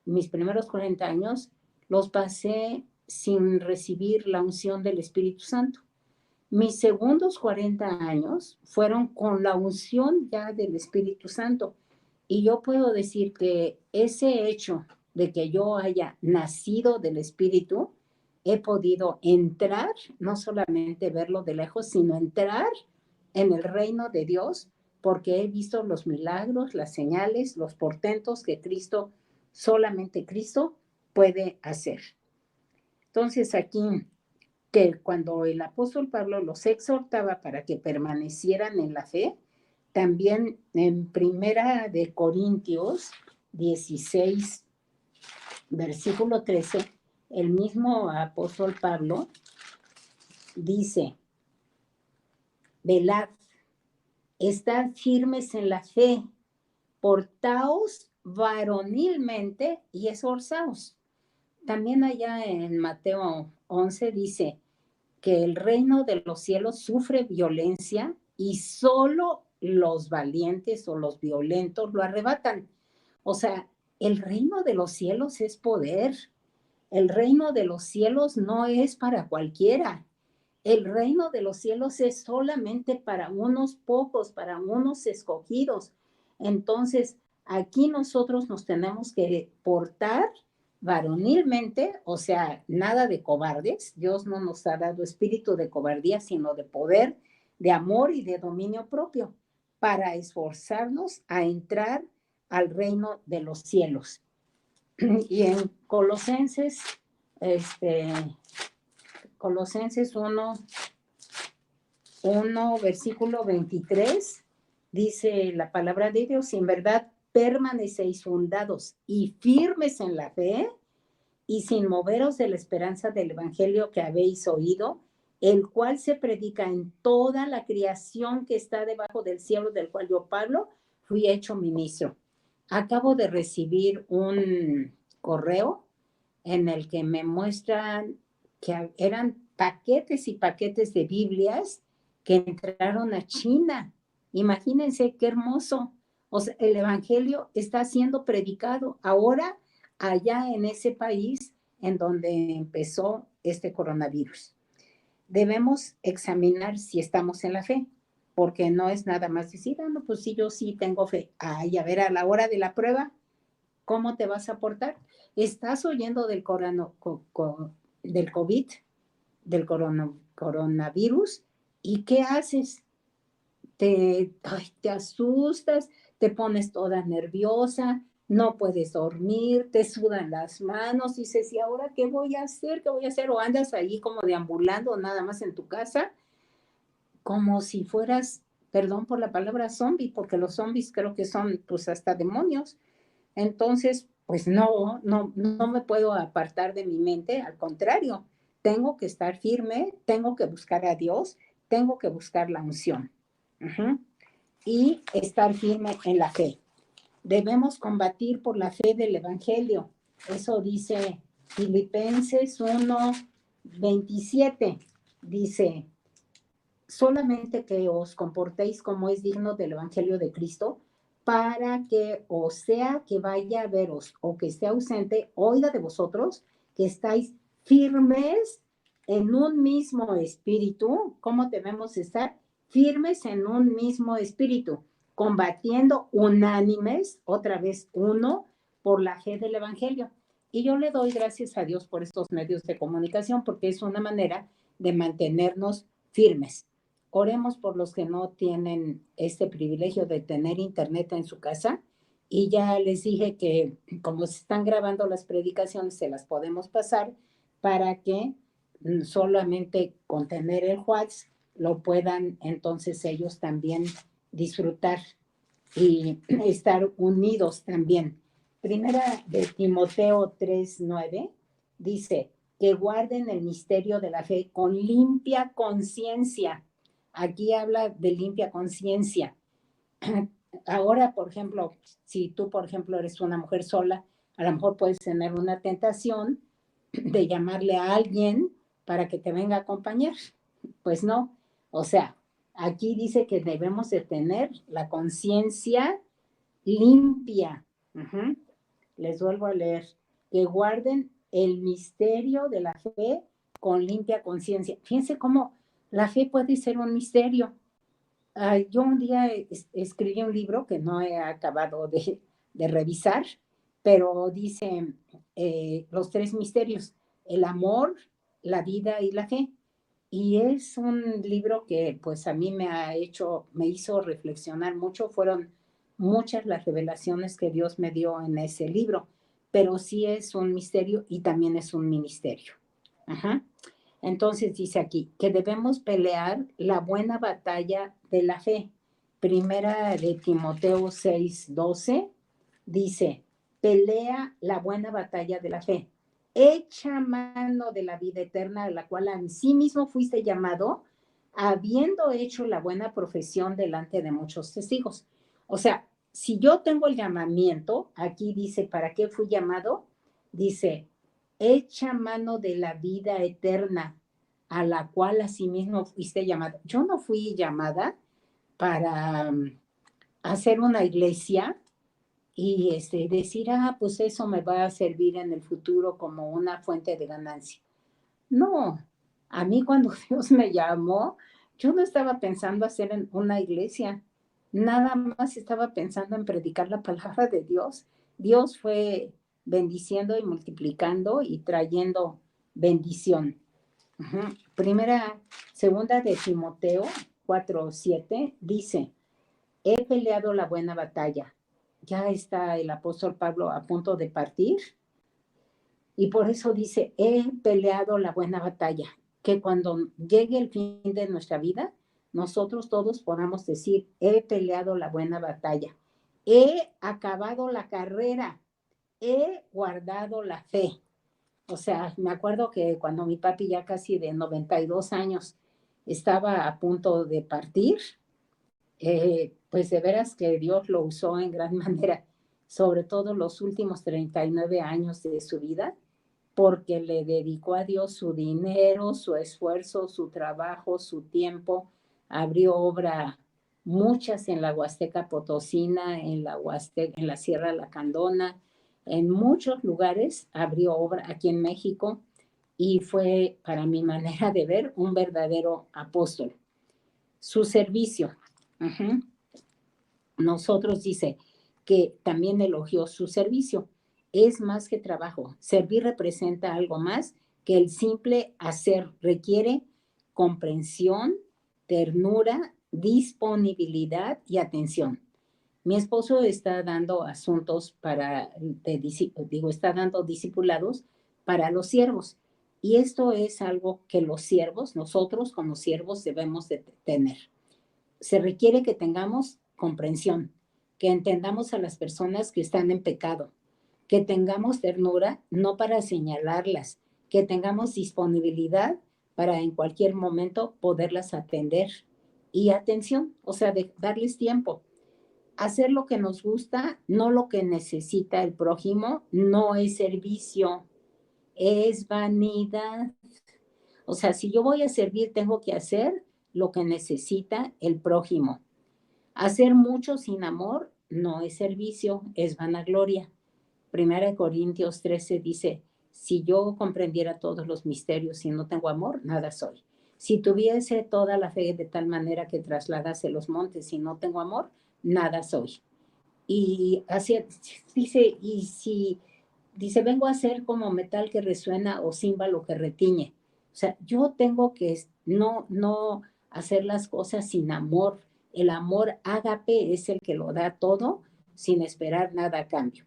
mis primeros 40 años los pasé sin recibir la unción del Espíritu Santo. Mis segundos 40 años fueron con la unción ya del Espíritu Santo. Y yo puedo decir que ese hecho de que yo haya nacido del Espíritu, he podido entrar, no solamente verlo de lejos, sino entrar en el reino de Dios, porque he visto los milagros, las señales, los portentos que solamente Cristo puede hacer. Entonces aquí, que cuando el apóstol Pablo los exhortaba para que permanecieran en la fe, también en Primera de Corintios 16, versículo 13, el mismo apóstol Pablo dice, velad, estad firmes en la fe, portaos varonilmente y esforzaos. También allá en Mateo 11 dice que el reino de los cielos sufre violencia y solo los valientes o los violentos lo arrebatan. O sea, el reino de los cielos es poder. El reino de los cielos no es para cualquiera. El reino de los cielos es solamente para unos pocos, para unos escogidos. Entonces, aquí nosotros nos tenemos que portar varonilmente, o sea, nada de cobardes. Dios no nos ha dado espíritu de cobardía, sino de poder, de amor y de dominio propio, para esforzarnos a entrar al reino de los cielos. Y en Colosenses 1, versículo 23, dice la palabra de Dios, y en verdad permanecéis fundados y firmes en la fe y sin moveros de la esperanza del evangelio que habéis oído, el cual se predica en toda la creación que está debajo del cielo, del cual yo, Pablo, fui hecho ministro. Acabo de recibir un correo en el que me muestran que eran paquetes y paquetes de Biblias que entraron a China. Imagínense qué hermoso. O sea, el evangelio está siendo predicado ahora allá en ese país en donde empezó este coronavirus. Debemos examinar si estamos en la fe, porque no es nada más decir, no, pues sí, yo sí tengo fe. Ay, a ver, a la hora de la prueba, ¿cómo te vas a portar? ¿Estás oyendo del COVID, del coronavirus? ¿Y qué haces? Te asustas, te pones toda nerviosa, no puedes dormir, te sudan las manos, dices, ¿y ahora qué voy a hacer? ¿Qué voy a hacer? O andas ahí como deambulando nada más en tu casa, como si fueras, perdón por la palabra zombie, porque los zombies creo que son pues hasta demonios. Entonces, pues no me puedo apartar de mi mente, al contrario, tengo que estar firme, tengo que buscar a Dios, tengo que buscar la unción. Y estar firme en la fe. Debemos combatir por la fe del Evangelio. Eso dice Filipenses 1:27. Dice, solamente que os comportéis como es digno del Evangelio de Cristo, para que, o sea que vaya a veros o que esté ausente, oiga de vosotros que estáis firmes en un mismo espíritu. ¿Cómo debemos estar? Firmes en un mismo espíritu, combatiendo unánimes, otra vez uno, por la fe del Evangelio. Y yo le doy gracias a Dios por estos medios de comunicación, porque es una manera de mantenernos firmes. Oremos por los que no tienen este privilegio de tener internet en su casa. Y ya les dije que como se están grabando las predicaciones, se las podemos pasar para que solamente con tener el WhatsApp lo puedan entonces ellos también disfrutar y estar unidos también. Primera de Timoteo 3:9 dice que guarden el misterio de la fe con limpia conciencia. Aquí habla de limpia conciencia. Ahora, por ejemplo, si tú, por ejemplo, eres una mujer sola, a lo mejor puedes tener una tentación de llamarle a alguien para que te venga a acompañar. Pues no. O sea, aquí dice que debemos de tener la conciencia limpia. Les vuelvo a leer. Que guarden el misterio de la fe con limpia conciencia. Fíjense cómo la fe puede ser un misterio. Yo un día escribí un libro que no he acabado de revisar, pero dice los 3 misterios: el amor, la vida y la fe. Y es un libro que pues a mí me hizo reflexionar mucho. Fueron muchas las revelaciones que Dios me dio en ese libro, pero sí es un misterio y también es un ministerio. Entonces dice aquí que debemos pelear la buena batalla de la fe. Primera de Timoteo 6:12 dice, pelea la buena batalla de la fe, echa mano de la vida eterna, a la cual en sí mismo fuiste llamado, habiendo hecho la buena profesión delante de muchos testigos. O sea, si yo tengo el llamamiento, aquí dice, ¿para qué fui llamado? Dice, echa mano de la vida eterna, a la cual asimismo fuiste llamado. Yo no fui llamada para hacer una iglesia y decir, pues eso me va a servir en el futuro como una fuente de ganancia. No, a mí cuando Dios me llamó, yo no estaba pensando hacer una iglesia, nada más estaba pensando en predicar la palabra de Dios. Dios fue bendiciendo y multiplicando y trayendo bendición. Segunda de Timoteo 4:7 dice, he peleado la buena batalla. Ya está el apóstol Pablo a punto de partir y por eso dice, he peleado la buena batalla, que cuando llegue el fin de nuestra vida, nosotros todos podamos decir, he peleado la buena batalla, he acabado la carrera, he guardado la fe. O sea, me acuerdo que cuando mi papi ya casi de 92 años estaba a punto de partir, pues de veras que Dios lo usó en gran manera, sobre todo los últimos 39 años de su vida, porque le dedicó a Dios su dinero, su esfuerzo, su trabajo, su tiempo, abrió obra muchas en la Huasteca Potosina, en la Sierra Lacandona, en muchos lugares abrió obra aquí en México y fue, para mi manera de ver, un verdadero apóstol. Su servicio. Nosotros dice que también elogió su servicio. Es más que trabajo. Servir representa algo más que el simple hacer. Requiere comprensión, ternura, disponibilidad y atención. Mi esposo está dando asuntos está dando discipulados para los siervos. Y esto es algo que los siervos, nosotros como siervos debemos de tener. Se requiere que tengamos comprensión, que entendamos a las personas que están en pecado, que tengamos ternura, no para señalarlas, que tengamos disponibilidad para en cualquier momento poderlas atender. Y atención, o sea, de darles tiempo. Hacer lo que nos gusta, no lo que necesita el prójimo, no es servicio, es vanidad. O sea, si yo voy a servir, tengo que hacer lo que necesita el prójimo. Hacer mucho sin amor no es servicio, es vanagloria. Primera de Corintios 13 dice, si yo comprendiera todos los misterios y no tengo amor, nada soy. Si tuviese toda la fe de tal manera que trasladase los montes y no tengo amor, nada soy. Y así dice, dice, vengo a ser como metal que resuena o címbalo que retiñe. O sea, yo tengo que no hacer las cosas sin amor. El amor ágape es el que lo da todo sin esperar nada a cambio.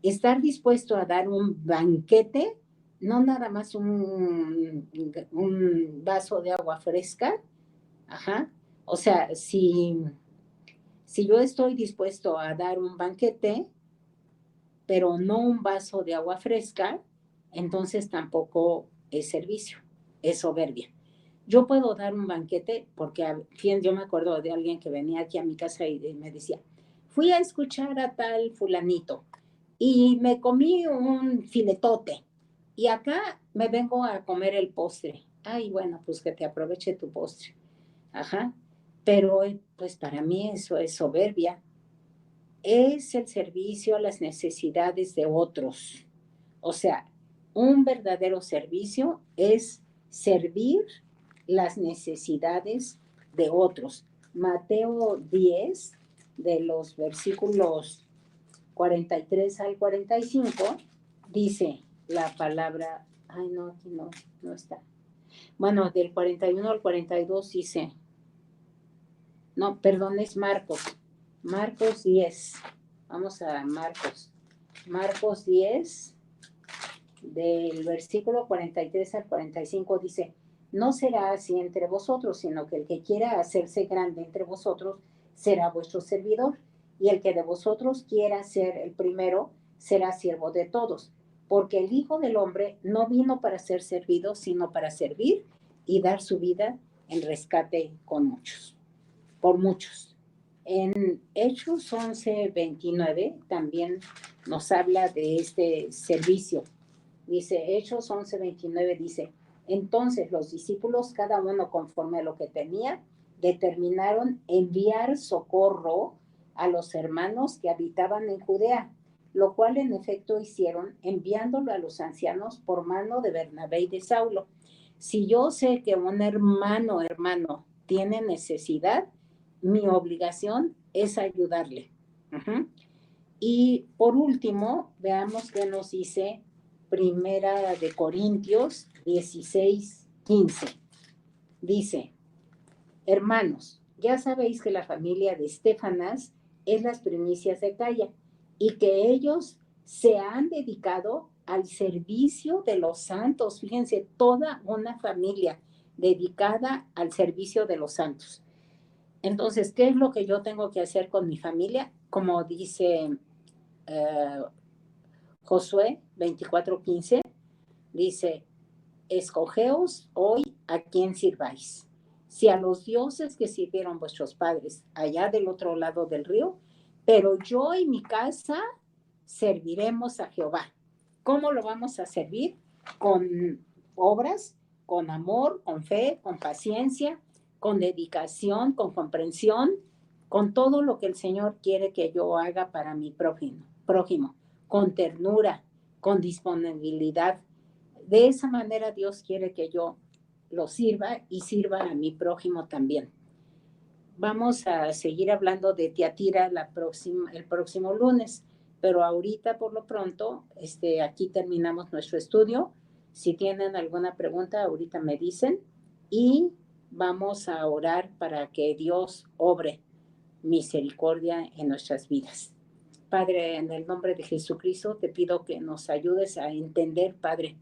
Estar dispuesto a dar un banquete, no nada más un vaso de agua fresca. O sea, si yo estoy dispuesto a dar un banquete, pero no un vaso de agua fresca, entonces tampoco es servicio, es soberbia. Yo puedo dar un banquete porque, yo me acuerdo de alguien que venía aquí a mi casa y me decía, fui a escuchar a tal fulanito y me comí un filetote y acá me vengo a comer el postre. Ay, bueno, pues que te aproveche tu postre. Pero pues para mí eso es soberbia. Es el servicio a las necesidades de otros. O sea, un verdadero servicio es servir las necesidades de otros. Mateo 10, de los versículos 43 al 45, dice la palabra, aquí no está. Bueno, del 41 al 42 dice, no, perdón, es Marcos. Marcos 10. Vamos a Marcos. Marcos 10, del versículo 43 al 45 dice, no será así entre vosotros, sino que el que quiera hacerse grande entre vosotros será vuestro servidor, y el que de vosotros quiera ser el primero será siervo de todos, porque el Hijo del Hombre no vino para ser servido, sino para servir y dar su vida en rescate con muchos, por muchos. En Hechos 11:29 también nos habla de este servicio. Dice, Hechos 11:29 dice, entonces los discípulos, cada uno conforme a lo que tenía, determinaron enviar socorro a los hermanos que habitaban en Judea, lo cual en efecto hicieron, enviándolo a los ancianos por mano de Bernabé y de Saulo. Si yo sé que un hermano tiene necesidad, mi obligación es ayudarle. Y por último, veamos qué nos dice Primera de Corintios 16:15. Dice, hermanos, ya sabéis que la familia de Estéfanas es las primicias de Acaya y que ellos se han dedicado al servicio de los santos. Fíjense, toda una familia dedicada al servicio de los santos. Entonces, ¿qué es lo que yo tengo que hacer con mi familia? Como dice Josué 24:15, dice, escogeos hoy a quién sirváis. Si a los dioses que sirvieron vuestros padres allá del otro lado del río, pero yo y mi casa serviremos a Jehová. ¿Cómo lo vamos a servir? Con obras, con amor, con fe, con paciencia, con dedicación, con comprensión, con todo lo que el Señor quiere que yo haga para mi prójimo, con ternura, con disponibilidad. De esa manera Dios quiere que yo lo sirva y sirva a mi prójimo también. Vamos a seguir hablando de Tiatira el próximo lunes, pero ahorita por lo pronto, aquí terminamos nuestro estudio. Si tienen alguna pregunta, ahorita me dicen y vamos a orar para que Dios obre misericordia en nuestras vidas. Padre, en el nombre de Jesucristo, te pido que nos ayudes a entender, Padre,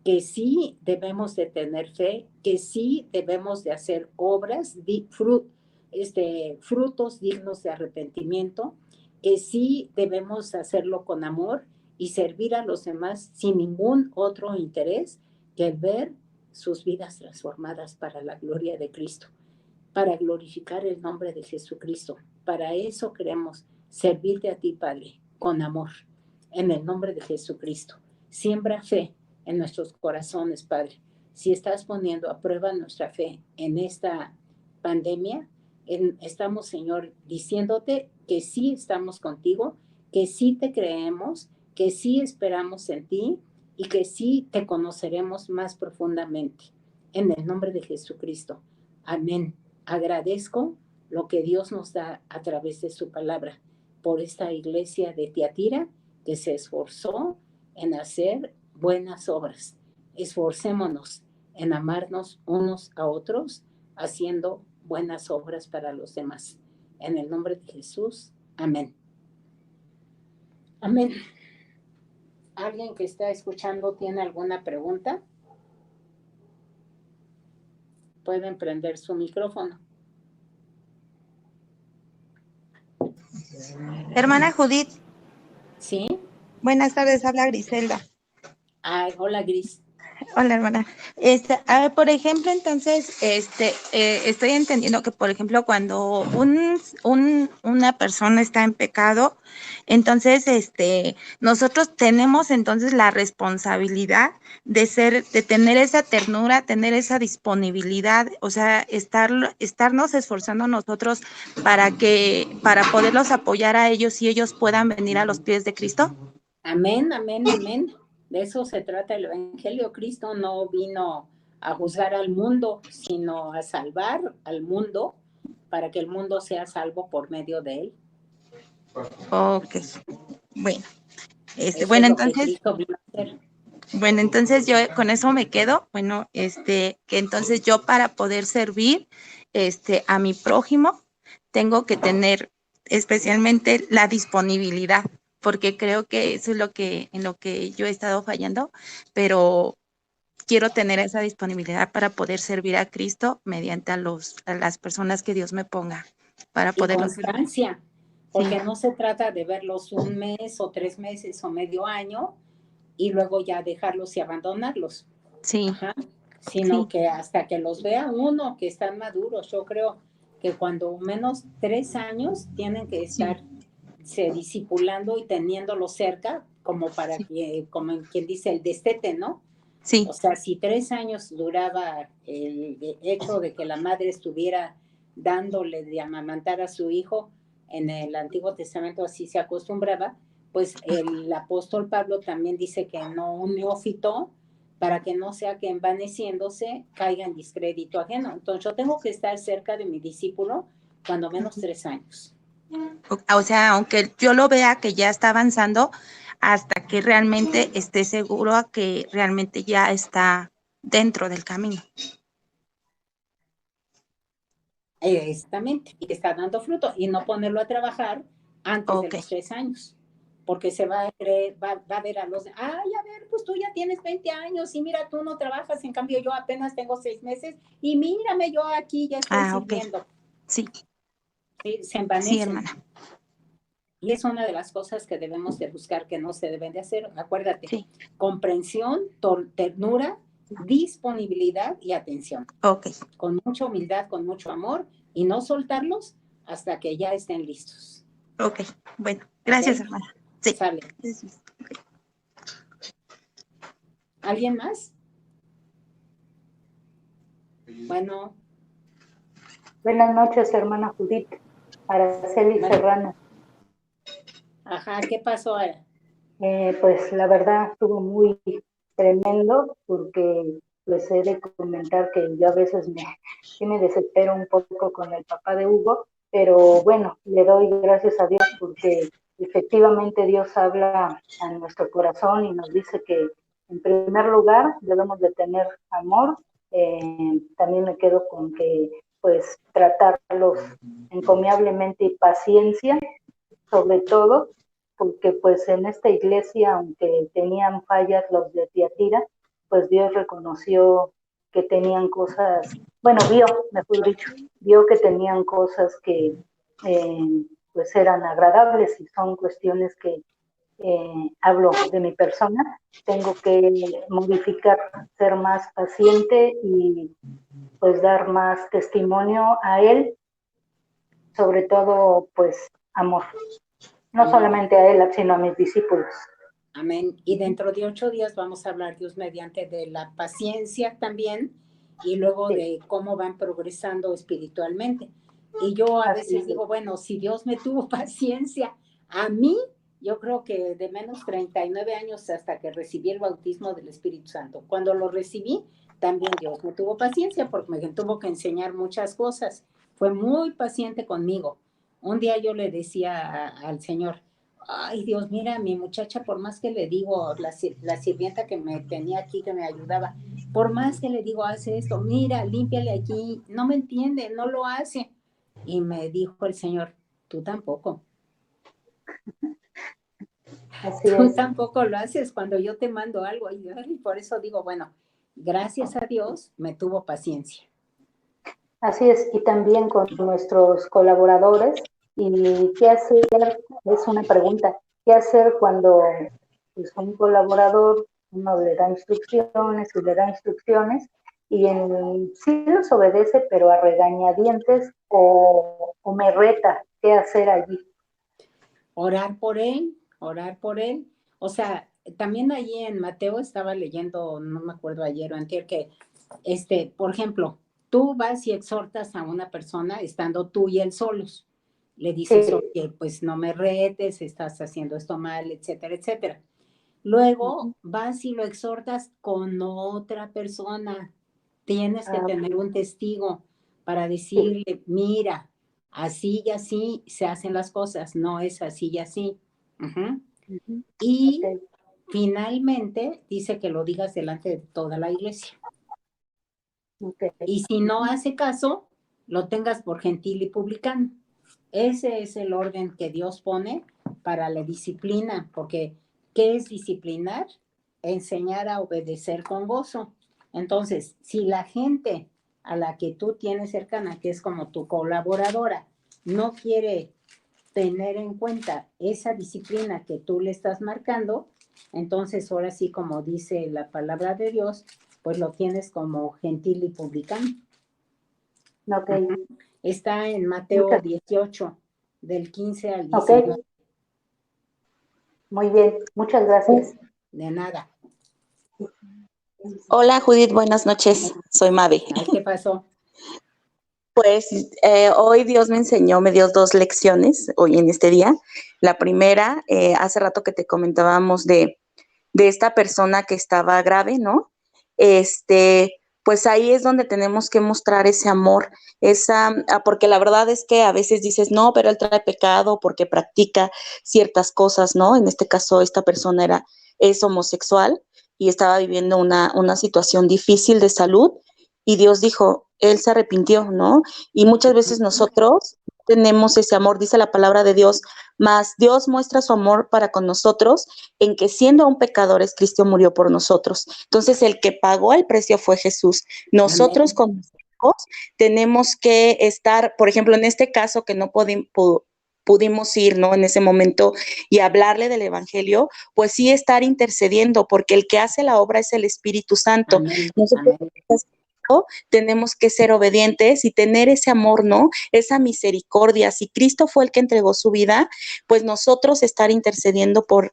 que sí debemos de tener fe, que sí debemos de hacer obras, frutos dignos de arrepentimiento, que sí debemos hacerlo con amor y servir a los demás sin ningún otro interés que el ver sus vidas transformadas para la gloria de Cristo, para glorificar el nombre de Jesucristo. Para eso queremos servirte a ti, Padre, con amor, en el nombre de Jesucristo. Siembra fe en nuestros corazones, Padre. Si estás poniendo a prueba nuestra fe en esta pandemia, estamos, Señor, diciéndote que sí estamos contigo, que sí te creemos, que sí esperamos en ti y que sí te conoceremos más profundamente. En el nombre de Jesucristo. Amén. Agradezco lo que Dios nos da a través de su palabra por esta iglesia de Tiatira que se esforzó en hacer buenas obras. Esforcémonos en amarnos unos a otros, haciendo buenas obras para los demás. En el nombre de Jesús. Amén. Amén. ¿Alguien que está escuchando tiene alguna pregunta? Pueden prender su micrófono. Hermana Judith. ¿Sí? Buenas tardes, habla Griselda. Ay, hola, Gris. Hola, hermana. Por ejemplo, entonces, estoy entendiendo que, por ejemplo, cuando una persona está en pecado, entonces, nosotros tenemos entonces la responsabilidad de tener esa ternura, tener esa disponibilidad, o sea, estarnos esforzando nosotros para poderlos apoyar a ellos y ellos puedan venir a los pies de Cristo. Amén, amén, amén. De eso se trata el Evangelio. Cristo no vino a juzgar al mundo, sino a salvar al mundo para que el mundo sea salvo por medio de él. Ok, bueno. Bueno, entonces, bueno, entonces yo con eso me quedo. Bueno, que entonces yo para poder servir a mi prójimo tengo que tener especialmente la disponibilidad, porque creo que eso es en lo que yo he estado fallando, pero quiero tener esa disponibilidad para poder servir a Cristo mediante a las personas que Dios me ponga para poder constancia. porque no se trata de verlos un mes o 3 meses o medio año y luego ya dejarlos y abandonarlos. Sí. Ajá. Sino que hasta que los vea uno que están maduros. Yo creo que cuando menos 3 años tienen que estar se discipulando y teniéndolo cerca, como para que, como quien dice, el destete, ¿no? Sí. O sea, si 3 años duraba el hecho de que la madre estuviera dándole de amamantar a su hijo, en el Antiguo Testamento así se acostumbraba, pues el apóstol Pablo también dice que no un neófito, para que no sea que envaneciéndose caiga en discrédito ajeno. Entonces yo tengo que estar cerca de mi discípulo cuando menos 3 años. O sea, aunque yo lo vea que ya está avanzando, hasta que realmente esté seguro a que realmente ya está dentro del camino. Exactamente, y que está dando fruto, y no ponerlo a trabajar antes de los 3 años, porque se va a creer, va a ver a los, ay, a ver, pues tú ya tienes 20 años y mira, tú no trabajas, en cambio yo apenas tengo 6 meses y mírame, yo aquí ya estoy sirviendo. Sí. Sí, se envanecen. Sí, hermana. Y es una de las cosas que debemos de buscar que no se deben de hacer. Acuérdate, comprensión, ternura, disponibilidad y atención. Con mucha humildad, con mucho amor y no soltarlos hasta que ya estén listos. Bueno, gracias, hermana. Sí. Sale. ¿Alguien más? Bueno. Buenas noches, hermana Judith. Araceli Serrano. Ajá, ¿qué pasó ahora? Pues la verdad estuvo muy tremendo porque pues he de comentar que yo a veces sí me desespero un poco con el papá de Hugo, pero bueno, le doy gracias a Dios porque efectivamente Dios habla a nuestro corazón y nos dice que en primer lugar debemos de tener amor. También me quedo con que pues tratarlos encomiablemente y paciencia, sobre todo porque pues en esta iglesia, aunque tenían fallas los de Tiatira, pues Dios reconoció que tenían cosas, bueno, mejor dicho, vio que tenían cosas que pues eran agradables y son cuestiones que hablo de mi persona, tengo que modificar, ser más paciente y pues dar más testimonio a él, sobre todo pues amor. No solamente a él, sino a mis discípulos. Amén. Y dentro de 8 días vamos a hablar, Dios mediante, de la paciencia también y luego de cómo van progresando espiritualmente. Y yo a veces digo, bueno, si Dios me tuvo paciencia a mí, yo creo que de menos 39 años hasta que recibí el bautismo del Espíritu Santo. Cuando lo recibí, también Dios me tuvo paciencia porque me tuvo que enseñar muchas cosas. Fue muy paciente conmigo. Un día yo le decía al Señor, ay Dios, mira, mi muchacha, por más que le digo, la sirvienta que me tenía aquí, que me ayudaba, por más que le digo, hace esto, mira, límpiale aquí, no me entiende, no lo hace. Y me dijo el Señor, tú tampoco. Tú tampoco lo haces cuando yo te mando algo. Y por eso digo, bueno, gracias a Dios me tuvo paciencia. Así es, y también con nuestros colaboradores. ¿Y qué hacer? Es una pregunta. ¿Qué hacer cuando pues, un colaborador, uno le da instrucciones y le da instrucciones y sí los obedece, pero a regañadientes o me reta? ¿Qué hacer allí? Orar por él, orar por él. O sea, también allí en Mateo estaba leyendo, no me acuerdo ayer o antier, que, por ejemplo, tú vas y exhortas a una persona estando tú y él solos. Le dices, oye, pues no me retes, estás haciendo esto mal, etcétera, etcétera. Luego vas y lo exhortas con otra persona. Tienes que tener un testigo para decirle, mira, así y así se hacen las cosas, no es así y así. Y finalmente dice que lo digas delante de toda la iglesia. Y si no hace caso, lo tengas por gentil y publicano. Ese es el orden que Dios pone para la disciplina, porque ¿qué es disciplinar? Enseñar a obedecer con gozo. Entonces, si la gente a la que tú tienes cercana, que es como tu colaboradora, no quiere tener en cuenta esa disciplina que tú le estás marcando, entonces ahora sí, como dice la palabra de Dios, pues lo tienes como gentil y publicano. Ok, Está en Mateo muchas, 18, del 15 al ok, 19. muy bien, muchas gracias. De nada. Hola Judith, buenas noches. Soy Mabe. Ay, ¿qué pasó? Pues hoy Dios me enseñó, me dio 2 lecciones hoy en este día. La primera, hace rato que te comentábamos de esta persona que estaba grave, ¿no? Pues ahí es donde tenemos que mostrar ese amor, porque la verdad es que a veces dices, no, pero él trae pecado porque practica ciertas cosas, ¿no? En este caso, esta persona es homosexual y estaba viviendo una situación difícil de salud y Dios dijo, él se arrepintió, ¿no? Y muchas veces nosotros tenemos ese amor, dice la palabra de Dios, mas Dios muestra su amor para con nosotros en que siendo aún pecadores, Cristo murió por nosotros. Entonces, el que pagó el precio fue Jesús. Nosotros Amén. con nuestros hijos tenemos que estar, por ejemplo, en este caso que no pudimos ir, ¿no? En ese momento y hablarle del evangelio, pues sí estar intercediendo, porque el que hace la obra es el Espíritu Santo. Amén. Nosotros Amén. tenemos que ser obedientes y tener ese amor, ¿no? Esa misericordia. Si Cristo fue el que entregó su vida, pues nosotros estar intercediendo por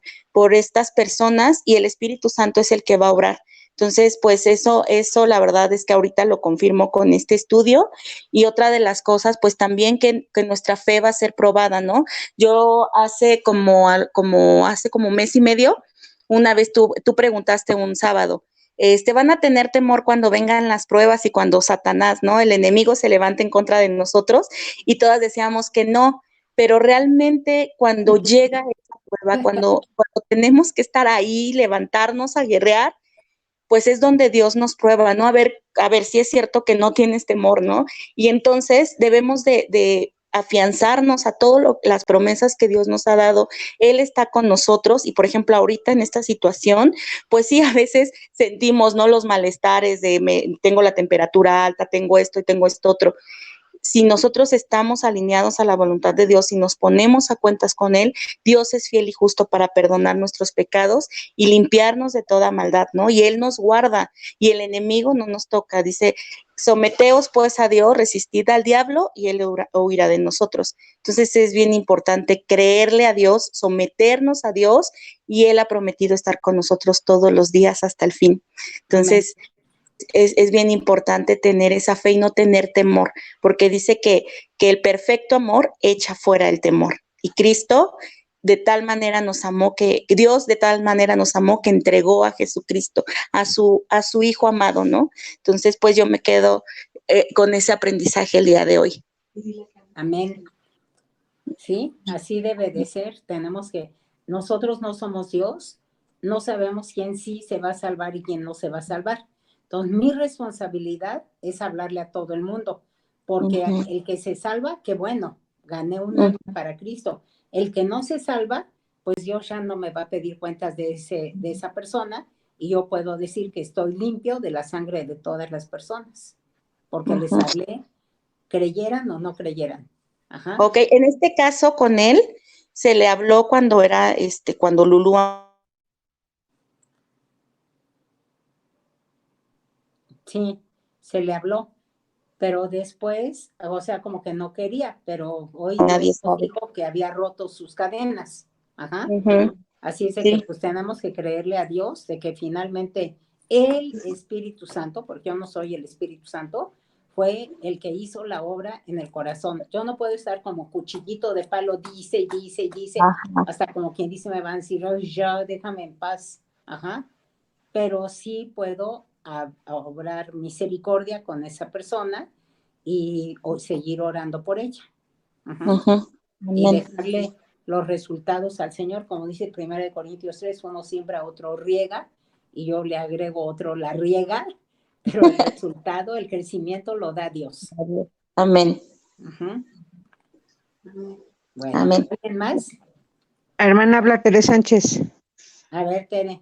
estas personas y el Espíritu Santo es el que va a obrar. Entonces, pues eso la verdad es que ahorita lo confirmo con este estudio. Y otra de las cosas, pues también que nuestra fe va a ser probada, ¿no? Yo hace como un mes y medio, una vez tú preguntaste un sábado, van a tener temor cuando vengan las pruebas y cuando Satanás, ¿no? El enemigo se levanta en contra de nosotros y todas decíamos que no, pero realmente cuando llega esa prueba, cuando tenemos que estar ahí, levantarnos a guerrear, pues es donde Dios nos prueba, ¿no? A ver si es cierto que no tienes temor, ¿no? Y entonces debemos de afianzarnos a todas las promesas que Dios nos ha dado. Él está con nosotros y, por ejemplo, ahorita en esta situación, pues sí, a veces sentimos, ¿no? Los malestares tengo la temperatura alta, tengo esto y tengo esto otro. Si nosotros estamos alineados a la voluntad de Dios y nos ponemos a cuentas con Él, Dios es fiel y justo para perdonar nuestros pecados y limpiarnos de toda maldad, ¿no? Y Él nos guarda y el enemigo no nos toca. Dice, someteos pues a Dios, resistid al diablo y Él huirá de nosotros. Entonces es bien importante creerle a Dios, someternos a Dios y Él ha prometido estar con nosotros todos los días hasta el fin. Entonces, es bien importante tener esa fe y no tener temor, porque dice que el perfecto amor echa fuera el temor. Y Cristo de tal manera nos amó Dios de tal manera nos amó que entregó a Jesucristo, a su Hijo amado, ¿no? Entonces, pues yo me quedo con ese aprendizaje el día de hoy. Amén. Sí, así debe de ser. Nosotros no somos Dios, no sabemos quién sí se va a salvar y quién no se va a salvar. Entonces, mi responsabilidad es hablarle a todo el mundo, porque el que se salva, qué bueno, gané un alma para Cristo. El que no se salva, pues Dios ya no me va a pedir cuentas de esa persona y yo puedo decir que estoy limpio de la sangre de todas las personas, porque les hablé, creyeran o no creyeran. Ajá. Ok, en este caso con él se le habló cuando era, cuando Lulú. Sí, se le habló, pero después, o sea, como que no quería, pero hoy Nadie Dios nos sabe. dijo que había roto sus cadenas. Ajá. Así es de Sí. que pues tenemos que creerle a Dios de que finalmente el Espíritu Santo, porque yo no soy el Espíritu Santo, fue el que hizo la obra en el corazón. Yo no puedo estar como cuchillito de palo, dice y dice y dice, hasta como quien dice me van a decir, oh, ya, déjame en paz. Ajá. Pero sí puedo obrar misericordia con esa persona y seguir orando por ella. Y dejarle los resultados al Señor, como dice 1 Corintios 3, uno siembra, otro riega, y yo le agrego otro la riega, pero el resultado, el crecimiento lo da Dios. Amén. Bueno, amén. ¿alguien más? Hermana, habla Tere Sánchez. A ver, Tere.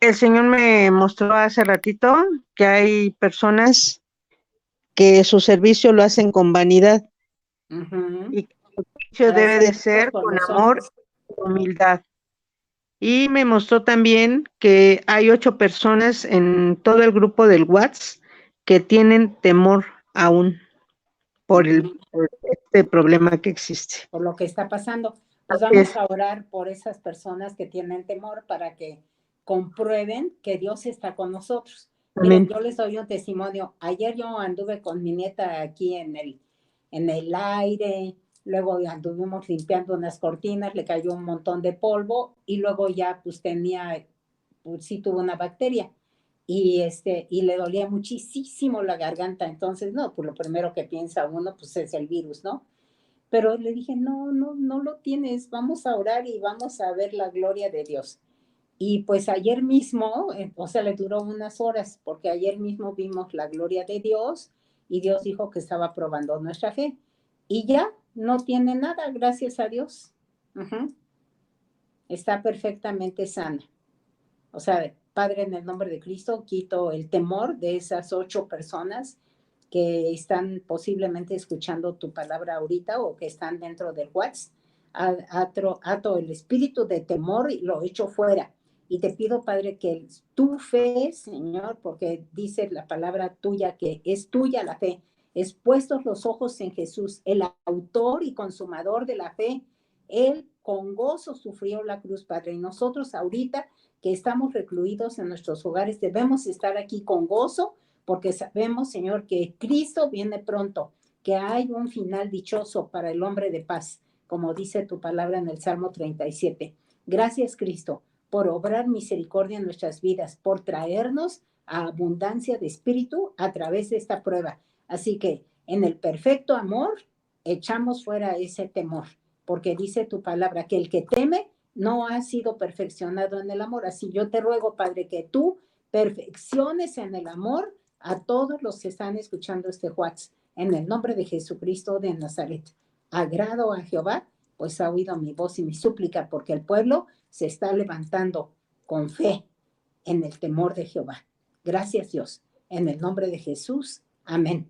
El Señor me mostró hace ratito que hay personas que su servicio lo hacen con vanidad Servicio para debe ser de vistos ser por con los amor hombres. y humildad. Y me mostró también que hay 8 personas en todo el grupo del WhatsApp que tienen temor aún por por este problema que existe. Por lo que está pasando. Pues Así vamos es. a orar por esas personas que tienen temor para que comprueben que Dios está con nosotros. Miren, Amén. yo les doy un testimonio. Ayer yo anduve con mi nieta aquí en el aire, luego anduvimos limpiando unas cortinas, le cayó un montón de polvo y luego ya pues pues sí tuvo una bacteria y le dolía muchísimo la garganta. Entonces, no, pues lo primero que piensa uno pues es el virus, ¿no? Pero le dije, no, no, no lo tienes, vamos a orar y vamos a ver la gloria de Dios. Y pues ayer mismo, o sea, le duró unas horas, porque ayer mismo vimos la gloria de Dios y Dios dijo que estaba probando nuestra fe. Y ya no tiene nada, gracias a Dios. Ujú. Está perfectamente sana. O sea, Padre, en el nombre de Cristo, quito el temor de esas 8 personas que están posiblemente escuchando tu palabra ahorita o que están dentro del WhatsApp. Ato el espíritu de temor y lo echo fuera. Y te pido, Padre, que tu fe, Señor, porque dice la palabra tuya que es tuya la fe, es puestos los ojos en Jesús, el autor y consumador de la fe. Él con gozo sufrió la cruz, Padre. Y nosotros ahorita que estamos recluidos en nuestros hogares, debemos estar aquí con gozo, porque sabemos, Señor, que Cristo viene pronto, que hay un final dichoso para el hombre de paz, como dice tu palabra en el Salmo 37. Gracias, Cristo, por obrar misericordia en nuestras vidas, por traernos a abundancia de espíritu a través de esta prueba. Así que en el perfecto amor echamos fuera ese temor, porque dice tu palabra que el que teme no ha sido perfeccionado en el amor. Así yo te ruego, Padre, que tú perfecciones en el amor a todos los que están escuchando este WhatsApp, en el nombre de Jesucristo de Nazaret. Agrado a Jehová, pues ha oído mi voz y mi súplica, porque el pueblo se está levantando con fe en el temor de Jehová. Gracias, Dios. En el nombre de Jesús. Amén.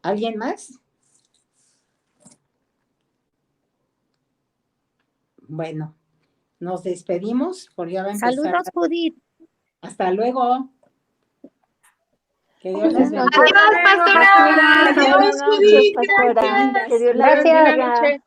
¿Alguien más? Bueno, nos despedimos, porque ya va a empezar. Saludos, Judith. Hasta luego. Que Dios les bendiga. Adiós, pastora. Buenas noches, pastora. Que Dios la Gracias. bendiga.